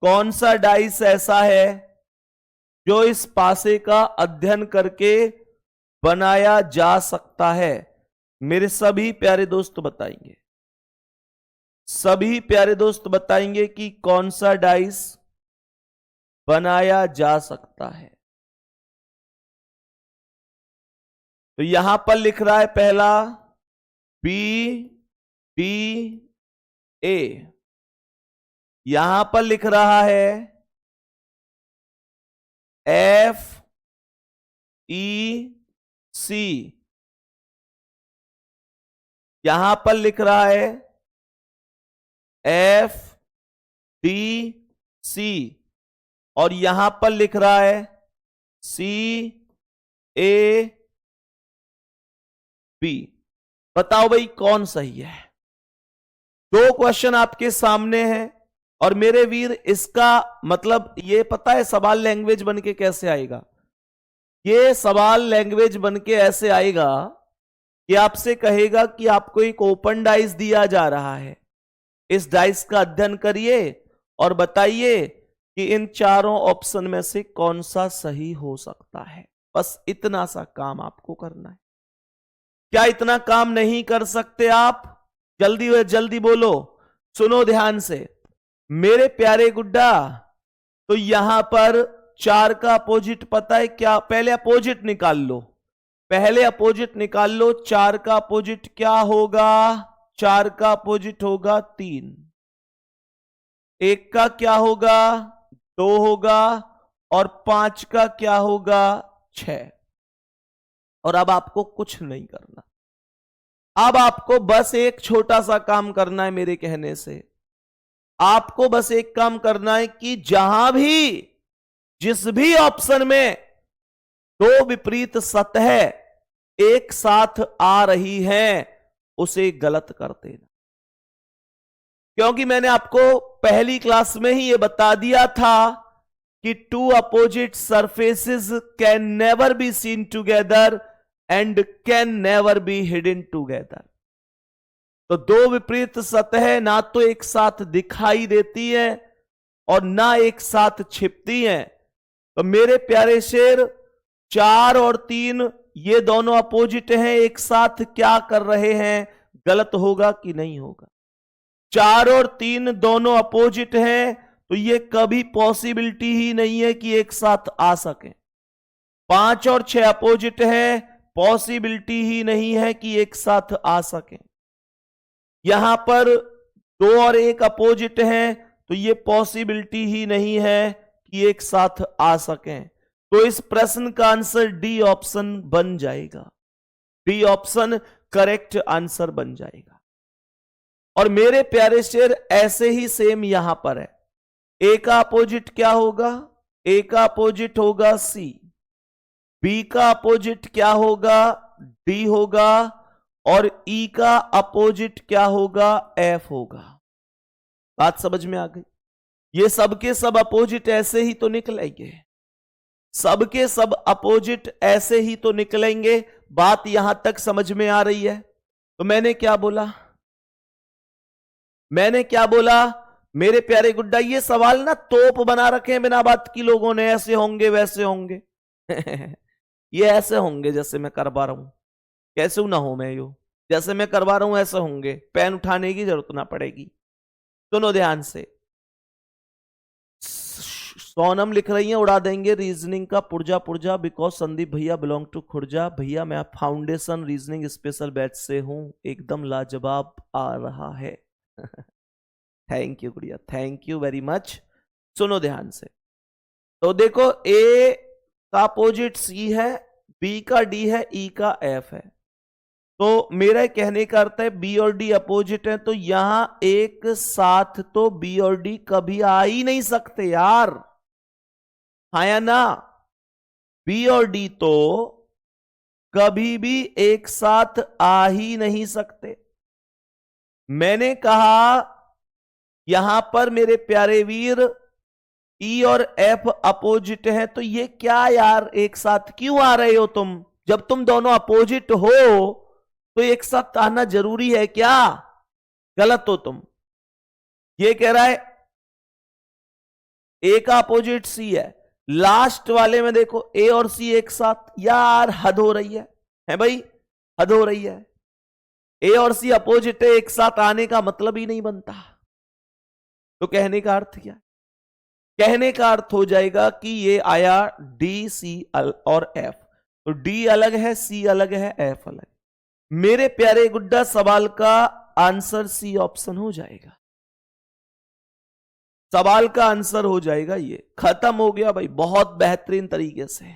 कौन सा डाइस ऐसा है जो इस पासे का अध्ययन करके बनाया जा सकता है। मेरे सभी प्यारे दोस्त बताएंगे, सभी प्यारे दोस्त बताएंगे कि कौन सा डाइस बनाया जा सकता है। तो यहां पर लिख रहा है पहला बी, डी, ए। यहां पर लिख रहा है एफ, ई, सी। यहां पर लिख रहा है एफ, डी, सी। और यहां पर लिख रहा है सी, ए, बी। बताओ भाई कौन सही है। 2 क्वेश्चन आपके सामने हैं और मेरे वीर इसका मतलब ये पता है सवाल लैंग्वेज बन के कैसे आएगा। ये सवाल लैंग्वेज बन के ऐसे आएगा कि आपसे कहेगा कि आपको एक ओपन डाइस दिया जा रहा है, इस डाइस का अध्ययन करिए और बताइए कि इन 4 ऑप्शन में से कौन सा सही हो सकता है। बस इतना सा काम आपको करना है। क्या इतना काम नहीं कर सकते आप? जल्दी जल्दी बोलो, सुनो ध्यान से मेरे प्यारे गुड्डा। तो यहां पर 4 का अपोजिट पता है क्या? पहले अपोजिट निकाल लो, पहले अपोजिट निकाल लो। 4 का अपोजिट क्या होगा? 4 का अपोजिट होगा 3। 1 का क्या होगा? 2 होगा। और 5 का क्या होगा? 6। और अब आपको कुछ नहीं करना, अब आपको बस एक छोटा सा काम करना है। मेरे कहने से आपको बस एक काम करना है कि जहां भी जिस भी ऑप्शन में 2 विपरीत सतह एक साथ आ रही हैं उसे गलत कर देना। क्योंकि मैंने आपको पहली क्लास में ही यह बता दिया था कि 2 opposite surfaces can never be seen together and can never be hidden together. तो दो विपरीत सतह ना तो एक साथ दिखाई देती है और ना एक साथ छिपती हैं। तो मेरे प्यारे शेर, 4 और 3 ये दोनों अपोजिट हैं, एक साथ क्या कर रहे हैं? गलत होगा कि नहीं होगा? 4 और 3 दोनों अपोजिट हैं, तो ये कभी पॉसिबिलिटी ही नहीं है कि एक साथ आ सके। 5 और 6 अपोजिट है, पॉसिबिलिटी ही नहीं है कि एक साथ आ सके। यहां पर 2 और 1 अपोजिट है, तो ये पॉसिबिलिटी ही नहीं है कि एक साथ आ सकें। तो इस प्रश्न का आंसर डी ऑप्शन बन जाएगा। डी ऑप्शन करेक्ट आंसर बन जाएगा। और मेरे प्यारे शेर, ऐसे ही सेम यहां पर है। ए का अपोजिट क्या होगा? ए का अपोजिट होगा सी। बी का अपोजिट क्या होगा? डी होगा। और ई का अपोजिट क्या होगा? एफ होगा। बात समझ में आ गई? ये सबके सब अपोजिट ऐसे ही तो निकलेंगे, सबके सब अपोजिट ऐसे ही तो निकलेंगे। बात यहां तक समझ में आ रही है? तो मैंने क्या बोला? मेरे प्यारे गुड्डा, ये सवाल ना तोप बना रखे हैं बिना बात की लोगों ने, ऐसे होंगे वैसे होंगे। ये ऐसे होंगे जैसे मैं करवा रहा हूं, कैसे ना हो मैं यो, जैसे मैं करवा रहा हूं ऐसे होंगे, पेन उठाने की जरूरत ना पड़ेगी। सुनो ध्यान से। सोनम लिख रही है, उड़ा देंगे रीजनिंग का पुर्जा पुर्जा, बिकॉज संदीप भैया बिलोंग टू खुर्जा। भैया मैं फाउंडेशन रीजनिंग स्पेशल बैच से हूं, एकदम लाजवाब आ रहा है। थैंक यू गुड़िया, थैंक यू वेरी मच। सुनो ध्यान से। तो देखो, ए का अपोजिट सी है, बी का डी है, ई का एफ है। तो मेरा कहने का अर्थ है बी और डी अपोजिट है, तो यहां एक साथ तो बी और डी कभी आ ही नहीं सकते यार, हाँ या ना? बी और डी तो कभी भी एक साथ आ ही नहीं सकते। मैंने कहा यहां पर मेरे प्यारे वीर, ई और एफ अपोजिट है, तो ये क्या यार, एक साथ क्यों आ रहे हो तुम? जब तुम दोनों अपोजिट हो तो एक साथ आना जरूरी है क्या? गलत हो तुम। ये कह रहा है ए का अपोजिट सी है, लास्ट वाले में देखो ए और सी एक साथ, यार हद हो रही है भाई, हद हो रही है। ए और सी अपोजिट है, एक साथ आने का मतलब ही नहीं बनता। तो कहने का अर्थ क्या? कहने का अर्थ हो जाएगा कि ये आया डी सी और एफ, तो डी अलग है, सी अलग है, एफ अलग। मेरे प्यारे गुड्डा, सवाल का आंसर सी ऑप्शन हो जाएगा। सवाल का आंसर हो जाएगा ये। खत्म हो गया भाई, बहुत बेहतरीन तरीके से।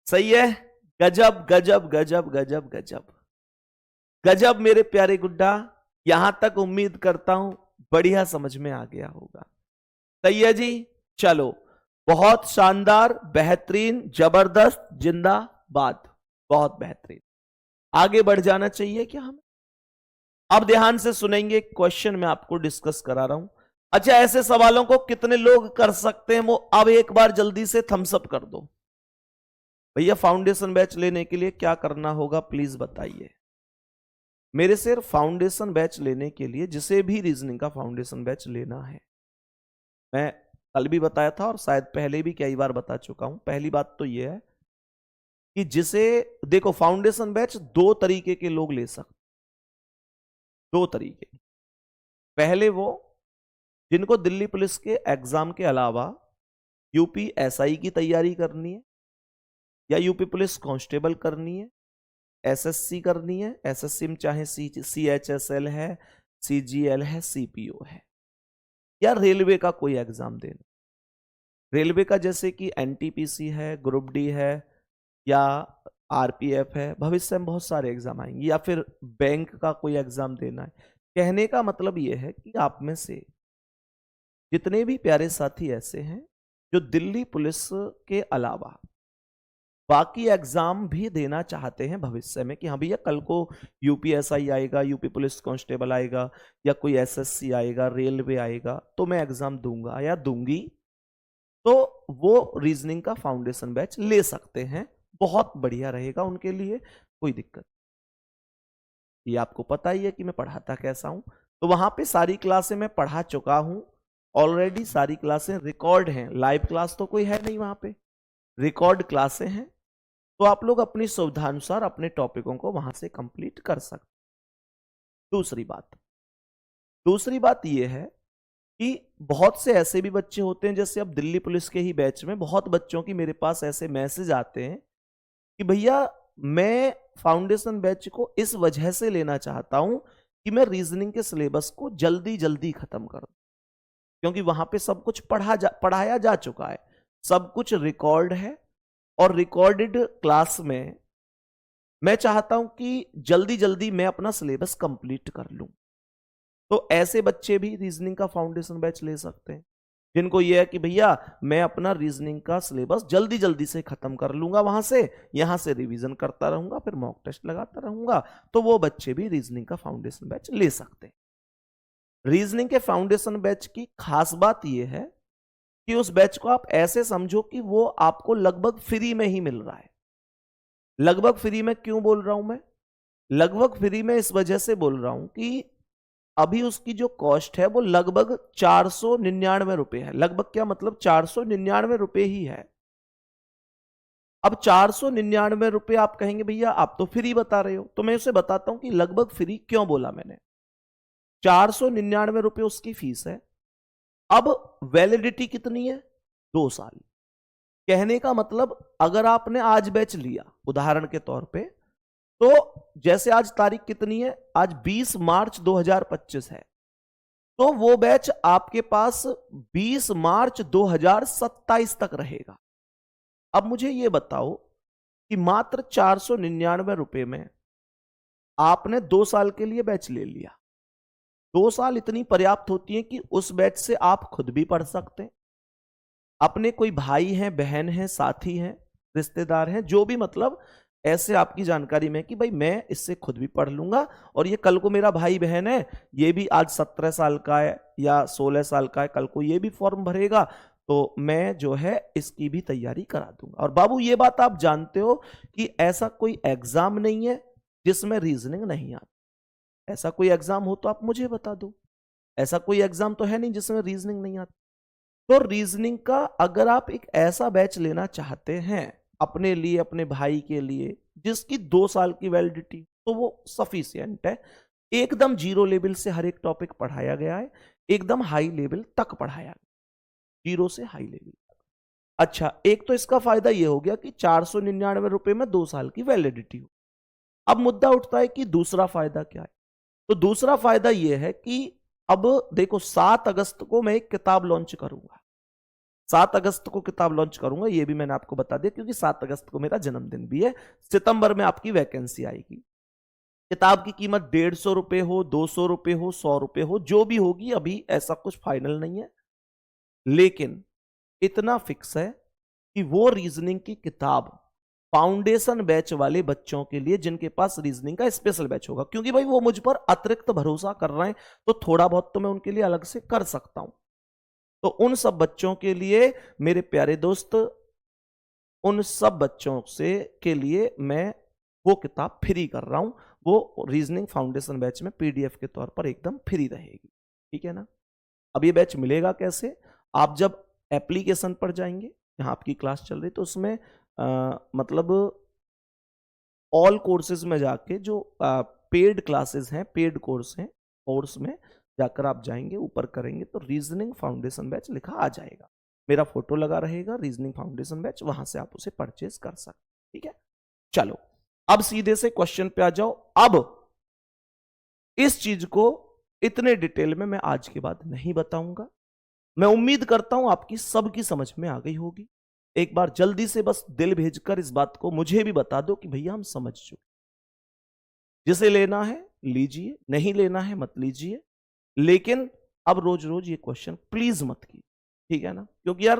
सही है? गजब गजब गजब गजब गजब गजब मेरे प्यारे गुड्डा। यहां तक उम्मीद करता हूं बढ़िया समझ में आ गया होगा। सही है जी? चलो, बहुत शानदार, बेहतरीन, जबरदस्त, जिंदाबाद, बहुत बेहतरीन। आगे बढ़ जाना चाहिए क्या हमें? अब ध्यान से सुनेंगे, क्वेश्चन मैं आपको डिस्कस करा रहा हूं। अच्छा, ऐसे सवालों को कितने लोग कर सकते हैं वो अब एक बार जल्दी से थम्स अप कर दो। भैया फाउंडेशन बैच लेने के लिए क्या करना होगा प्लीज बताइए। मेरे से फाउंडेशन बैच लेने के लिए, जिसे भी रीजनिंग का फाउंडेशन बैच लेना है, मैं कल भी बताया था और शायद पहले भी कई बार बता चुका हूं। पहली बात तो यह है कि जिसे, देखो फाउंडेशन बैच 2 तरीके के लोग ले सकते, 2 तरीके। पहले वो जिनको दिल्ली पुलिस के एग्जाम के अलावा यूपी एसआई की तैयारी करनी है, या यूपी पुलिस कांस्टेबल करनी है, एसएससी करनी है, एसएससी में चाहे सीएचएसएल है, सीजीएल है, सीपीओ है, या रेलवे का कोई एग्जाम देना। रेलवे का जैसे कि एनटीपीसी है, ग्रुप डी है, या आरपीएफ है, भविष्य में बहुत सारे एग्जाम आएंगे, या फिर बैंक का कोई एग्जाम देना है। कहने का मतलब यह है कि आप में से जितने भी प्यारे साथी ऐसे हैं जो दिल्ली पुलिस के अलावा बाकी एग्जाम भी देना चाहते हैं भविष्य में, कि हाँ भैया कल को यूपीएसआई आएगा, यूपी पुलिस कांस्टेबल आएगा, या कोई एसएससी आएगा, रेलवे आएगा, तो मैं एग्जाम दूंगा या दूंगी, तो वो रीजनिंग का फाउंडेशन बैच ले सकते हैं। बहुत बढ़िया रहेगा उनके लिए, कोई दिक्कत। ये आपको पता ही है कि मैं पढ़ाता कैसा हूं। तो वहां पे सारी क्लासें मैं पढ़ा चुका हूं ऑलरेडी, सारी क्लासें रिकॉर्ड हैं, लाइव क्लास तो कोई है नहीं वहां पे, रिकॉर्ड क्लासें हैं। तो आप लोग अपनी सुविधानुसार अपने टॉपिकों को वहां से कंप्लीट कर सकते। दूसरी बात यह है कि बहुत से ऐसे भी बच्चे होते हैं, जैसे अब दिल्ली पुलिस के ही बैच में बहुत बच्चों की मेरे पास ऐसे मैसेज आते हैं कि भैया मैं फाउंडेशन बैच को इस वजह से लेना चाहता हूं कि मैं रीजनिंग के सिलेबस को जल्दी जल्दी खत्म कर दूं, क्योंकि वहां पे सब कुछ पढ़ाया जा चुका है, सब कुछ रिकॉर्ड है, और रिकॉर्डेड क्लास में मैं चाहता हूं कि जल्दी जल्दी मैं अपना सिलेबस कंप्लीट कर लूं। तो ऐसे बच्चे भी रीजनिंग का फाउंडेशन बैच ले सकते हैं, जिनको यह है कि भैया मैं अपना रीजनिंग का सिलेबस जल्दी जल्दी से खत्म कर लूंगा, वहां से यहां से रिवीजन करता रहूंगा, फिर मॉक टेस्ट लगाता रहूंगा। तो वो बच्चे भी रीजनिंग का फाउंडेशन बैच ले सकते हैं। रीजनिंग के फाउंडेशन बैच की खास बात यह है कि उस बैच को आप ऐसे समझो कि वो आपको लगभग फ्री में ही मिल रहा है। लगभग फ्री में क्यों बोल रहा हूं मैं? लगभग फ्री में इस वजह से बोल रहा हूं कि अभी उसकी जो कॉस्ट है वो लगभग 499 रुपए है। लगभग क्या मतलब 499 रुपए ही है। अब 499 रुपए आप कहेंगे भैया आप तो फ्री बता रहे हो, तो मैं उसे बताता हूं कि लगभग फ्री क्यों बोला मैंने। 499 रुपए उसकी फीस है। अब वैलिडिटी कितनी है? 2 साल। कहने का मतलब अगर आपने आज बैच लिया उदाहरण के तौर पे, तो जैसे आज तारीख कितनी है? आज 20 मार्च 2025 है, तो वो बैच आपके पास 20 मार्च 2027 तक रहेगा। अब मुझे ये बताओ कि मात्र 499 रुपए में आपने 2 साल के लिए बैच ले लिया। 2 साल इतनी पर्याप्त होती है कि उस बैच से आप खुद भी पढ़ सकते हैं, अपने कोई भाई हैं, बहन हैं, साथी हैं, रिश्तेदार हैं, जो भी मतलब ऐसे आपकी जानकारी में कि भाई मैं इससे खुद भी पढ़ लूंगा, और ये कल को मेरा भाई बहन है, ये भी आज 17 साल का है या 16 साल का है, कल को ये भी फॉर्म भरेगा, तो मैं जो है इसकी भी तैयारी करा दूंगा। और बाबू ये बात आप जानते हो कि ऐसा कोई एग्जाम नहीं है जिसमें रीजनिंग नहीं आती। ऐसा कोई एग्जाम हो तो आप मुझे बता दो। ऐसा कोई एग्जाम तो है नहीं जिसमें रीजनिंग नहीं आती। तो रीजनिंग का अगर आप एक ऐसा बैच लेना चाहते हैं अपने लिए, अपने भाई के लिए, जिसकी 2 साल की वैलिडिटी, तो वो सफिशियंट है। एकदम जीरो लेवल से हर एक टॉपिक पढ़ाया गया है, एकदम हाई लेवल तक पढ़ाया गया, जीरो से हाई लेवल तक। अच्छा, एक तो इसका फायदा ये हो गया कि 499 रुपए में 2 साल की वैलिडिटी हो। अब मुद्दा उठता है कि दूसरा फायदा क्या है? तो दूसरा फायदा यह है कि अब देखो 7 अगस्त को मैं एक किताब लॉन्च करूंगा। 7 अगस्त को किताब लॉन्च करूंगा, ये भी मैंने आपको बता दिया, क्योंकि 7 अगस्त को मेरा जन्मदिन भी है। सितंबर में आपकी वैकेंसी आएगी। किताब की कीमत 150 रुपए हो, 200 रुपए हो, 100 रुपए हो, जो भी होगी, अभी ऐसा कुछ फाइनल नहीं है। लेकिन इतना फिक्स है कि वो रीजनिंग की किताब फाउंडेशन बैच वाले बच्चों के लिए, जिनके पास रीजनिंग का स्पेशल बैच होगा, क्योंकि भाई वो मुझ पर अतिरिक्त भरोसा कर रहे हैं, तो थोड़ा बहुत तो मैं उनके लिए अलग से कर सकता हूं। तो उन सब बच्चों के लिए मेरे प्यारे दोस्त, उन सब बच्चों से के लिए मैं वो किताब फ्री कर रहा हूं। वो रीजनिंग फाउंडेशन बैच में पीडीएफ के तौर पर एकदम फ्री रहेगी। ठीक है ना? अब ये बैच मिलेगा कैसे? आप जब एप्लीकेशन पर जाएंगे, जहां आपकी क्लास चल रही, तो उसमें मतलब ऑल कोर्सेज में जाके जो पेड क्लासेस हैं, पेड कोर्स हैं, कोर्स में जाकर आप जाएंगे, ऊपर करेंगे तो रीजनिंग फाउंडेशन बैच लिखा आ जाएगा, मेरा फोटो लगा रहेगा, रीजनिंग फाउंडेशन बैच, वहां से आप उसे परचेज कर सकते। ठीक है, चलो अब सीधे से क्वेश्चन पे आ जाओ। अब इस चीज को इतने डिटेल में मैं आज के बाद नहीं बताऊंगा। मैं उम्मीद करता हूं आपकी सबकी समझ में आ गई होगी। एक बार जल्दी से बस दिल भेजकर इस बात को मुझे भी बता दो कि भैया हम समझ चुके। जिसे लेना है लीजिए, नहीं लेना है मत लीजिए, लेकिन अब रोज रोज ये क्वेश्चन प्लीज मत कीजिए। ठीक है ना? क्योंकि यार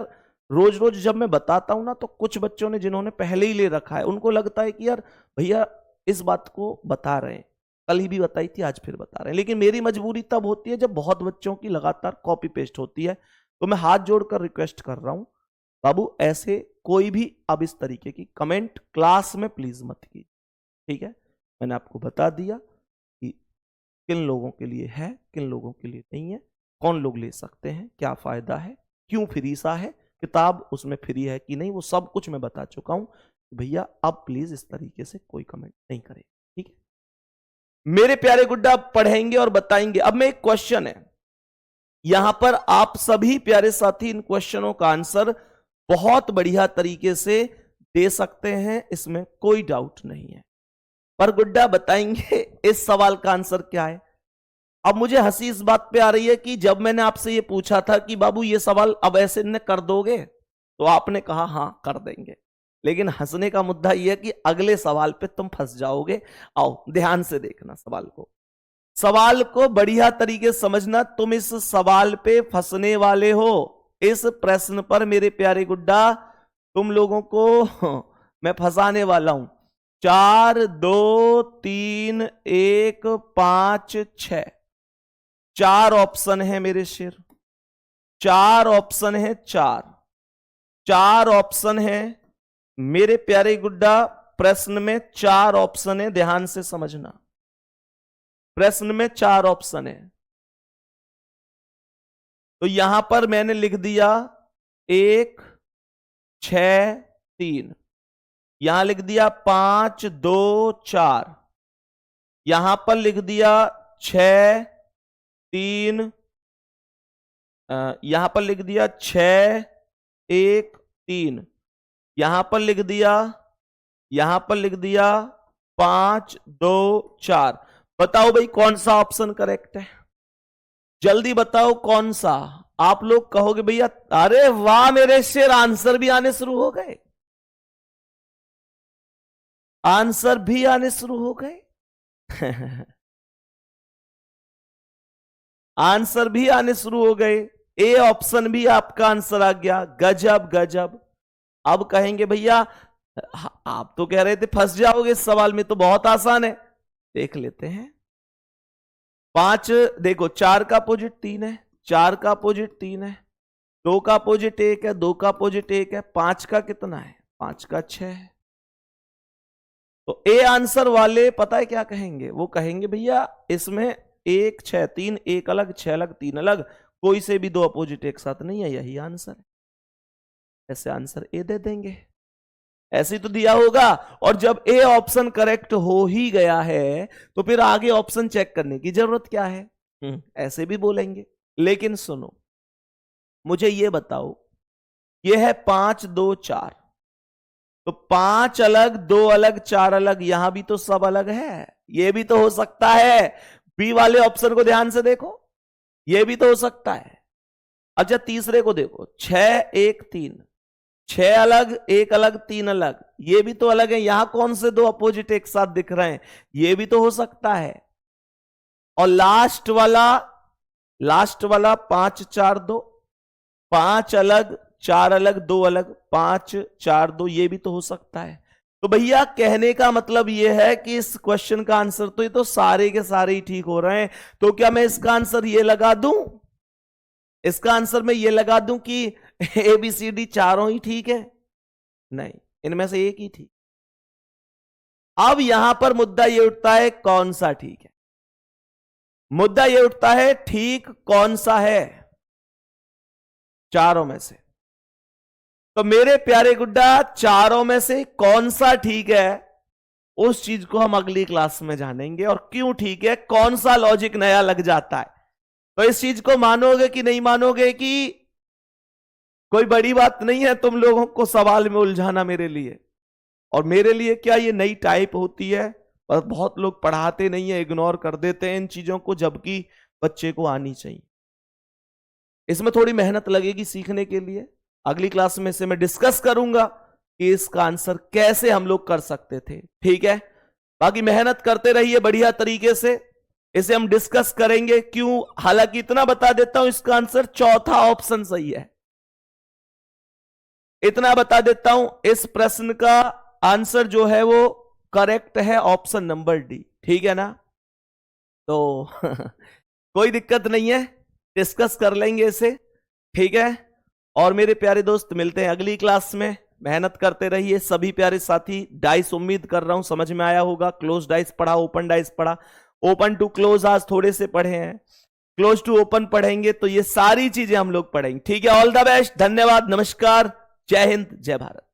रोज रोज जब मैं बताता हूं ना, तो कुछ बच्चों ने जिन्होंने पहले ही ले रखा है, उनको लगता है कि यार भैया इस बात को बता रहे हैं, कल ही भी बताई थी, आज फिर बता रहे हैं। लेकिन मेरी मजबूरी तब होती है जब बहुत बच्चों की लगातार कॉपी पेस्ट होती है। तो मैं हाथ जोड़कर रिक्वेस्ट कर रहा हूं, बाबू ऐसे कोई भी अब इस तरीके की कमेंट क्लास में प्लीज मत कीजिए। ठीक है? मैंने आपको बता दिया किन लोगों के लिए है, किन लोगों के लिए नहीं है, कौन लोग ले सकते हैं, क्या फायदा है, क्यों फ्री सा है, किताब उसमें फ्री है कि नहीं, वो सब कुछ मैं बता चुका हूं। भैया अब प्लीज इस तरीके से कोई कमेंट नहीं करे, ठीक है। मेरे प्यारे गुड्डा पढ़ेंगे और बताएंगे। अब मैं एक क्वेश्चन है यहां पर, आप सभी प्यारे साथी इन क्वेश्चनों का आंसर बहुत बढ़िया तरीके से दे सकते हैं, इसमें कोई डाउट नहीं है। पर गुड्डा बताएंगे इस सवाल का आंसर क्या है। अब मुझे हंसी इस बात पे आ रही है कि जब मैंने आपसे ये पूछा था कि बाबू ये सवाल अब ऐसे न कर दोगे, तो आपने कहा हां कर देंगे, लेकिन हंसने का मुद्दा यह है कि अगले सवाल पे तुम फंस जाओगे। आओ ध्यान से देखना सवाल को बढ़िया तरीके से समझना। तुम इस सवाल पे फंसने वाले हो। इस प्रश्न पर मेरे प्यारे गुड्डा तुम लोगों को मैं फंसाने वाला हूं। 4 2 3 1 5 6 4 ऑप्शन है मेरे शेर, 4 ऑप्शन है, 4 ऑप्शन है मेरे प्यारे गुड्डा। प्रश्न में 4 ऑप्शन है, ध्यान से समझना। प्रश्न में 4 ऑप्शन है, तो यहां पर मैंने लिख दिया 1 6 3, यहां लिख दिया 5 2 4, यहां पर लिख दिया 6 3, यहां पर लिख दिया 6 1 3, यहां पर लिख दिया 5 2 4। बताओ भाई कौन सा ऑप्शन करेक्ट है, जल्दी बताओ कौन सा। आप लोग कहोगे भैया अरे वाह मेरे शेर, आंसर भी आने शुरू हो गए, आंसर भी आने शुरू हो गए आंसर भी आने शुरू हो गए। ए ऑप्शन भी आपका आंसर आ गया, गजब गजब। अब कहेंगे भैया आप तो कह रहे थे फंस जाओगे इस सवाल में, तो बहुत आसान है, देख लेते हैं। 5 देखो, 4 का अपोजिट 3 है, 4 का अपोजिट 3 है, 2 का अपोजिट 1 है, 2 का अपोजिट 1 है, 5 का कितना है, 5 का 6 है। तो ए आंसर वाले पता है क्या कहेंगे, वो कहेंगे भैया इसमें 1 6 3, 1 अलग 6 अलग 3 अलग, कोई से भी 2 अपोजिट एक साथ नहीं है, यही आंसर है। ऐसे आंसर ए दे देंगे, ऐसे तो दिया होगा। और जब ए ऑप्शन करेक्ट हो ही गया है तो फिर आगे ऑप्शन चेक करने की जरूरत क्या है, ऐसे भी बोलेंगे। लेकिन सुनो, मुझे ये बताओ, ये है 5 2 4, तो 5 अलग 2 अलग 4 अलग, यहां भी तो सब अलग है, ये भी तो हो सकता है। बी वाले ऑप्शन को ध्यान से देखो, ये भी तो हो सकता है। अच्छा तीसरे को देखो, 6 1 3, 6 अलग 1 अलग 3 अलग, ये भी तो अलग है, यहां कौन से 2 अपोजिट एक साथ दिख रहे हैं, ये भी तो हो सकता है। और लास्ट वाला 5 4 2, 5 अलग 4 अलग 2 अलग, 5 4 2, ये भी तो हो सकता है। तो भैया कहने का मतलब यह है कि इस क्वेश्चन का आंसर तो ये तो सारे के सारे ही ठीक हो रहे हैं। तो क्या मैं इसका आंसर ये लगा दूं, इसका आंसर मैं ये लगा दूं कि ABCD चारों ही ठीक है? नहीं, इनमें से एक ही ठीक। अब यहां पर मुद्दा ये उठता है कौन सा ठीक है, मुद्दा ये उठता है ठीक कौन सा है चारों में से। तो मेरे प्यारे गुड्डा चारों में से कौन सा ठीक है, उस चीज को हम अगली क्लास में जानेंगे, और क्यों ठीक है, कौन सा लॉजिक नया लग जाता है। तो इस चीज को मानोगे कि नहीं मानोगे कि कोई बड़ी बात नहीं है तुम लोगों को सवाल में उलझाना मेरे लिए। और मेरे लिए क्या ये नई टाइप होती है, और बहुत लोग पढ़ाते नहीं है, इग्नोर कर देते हैं इन चीजों को, जबकि बच्चे को आनी चाहिए। इसमें थोड़ी मेहनत लगेगी सीखने के लिए, अगली क्लास में से मैं डिस्कस करूंगा कि इसका आंसर कैसे हम लोग कर सकते थे, ठीक है। बाकी मेहनत करते रहिए बढ़िया तरीके से, इसे हम डिस्कस करेंगे क्यों। हालांकि इतना बता देता हूं, इसका आंसर चौथा ऑप्शन सही है, इतना बता देता हूं, इस प्रश्न का आंसर जो है वो करेक्ट है ऑप्शन नंबर डी, ठीक है ना। तो कोई दिक्कत नहीं है, डिस्कस कर लेंगे इसे, ठीक है। और मेरे प्यारे दोस्त मिलते हैं अगली क्लास में, मेहनत करते रहिए सभी प्यारे साथी। डाइस उम्मीद कर रहा हूं समझ में आया होगा, क्लोज डाइस पढ़ा, ओपन डाइस पढ़ा, ओपन टू क्लोज आज थोड़े से पढ़े हैं, क्लोज टू ओपन पढ़ेंगे, तो ये सारी चीजें हम लोग पढ़ेंगे। ठीक है, ऑल द बेस्ट, धन्यवाद, नमस्कार, जय हिंद, जय भारत।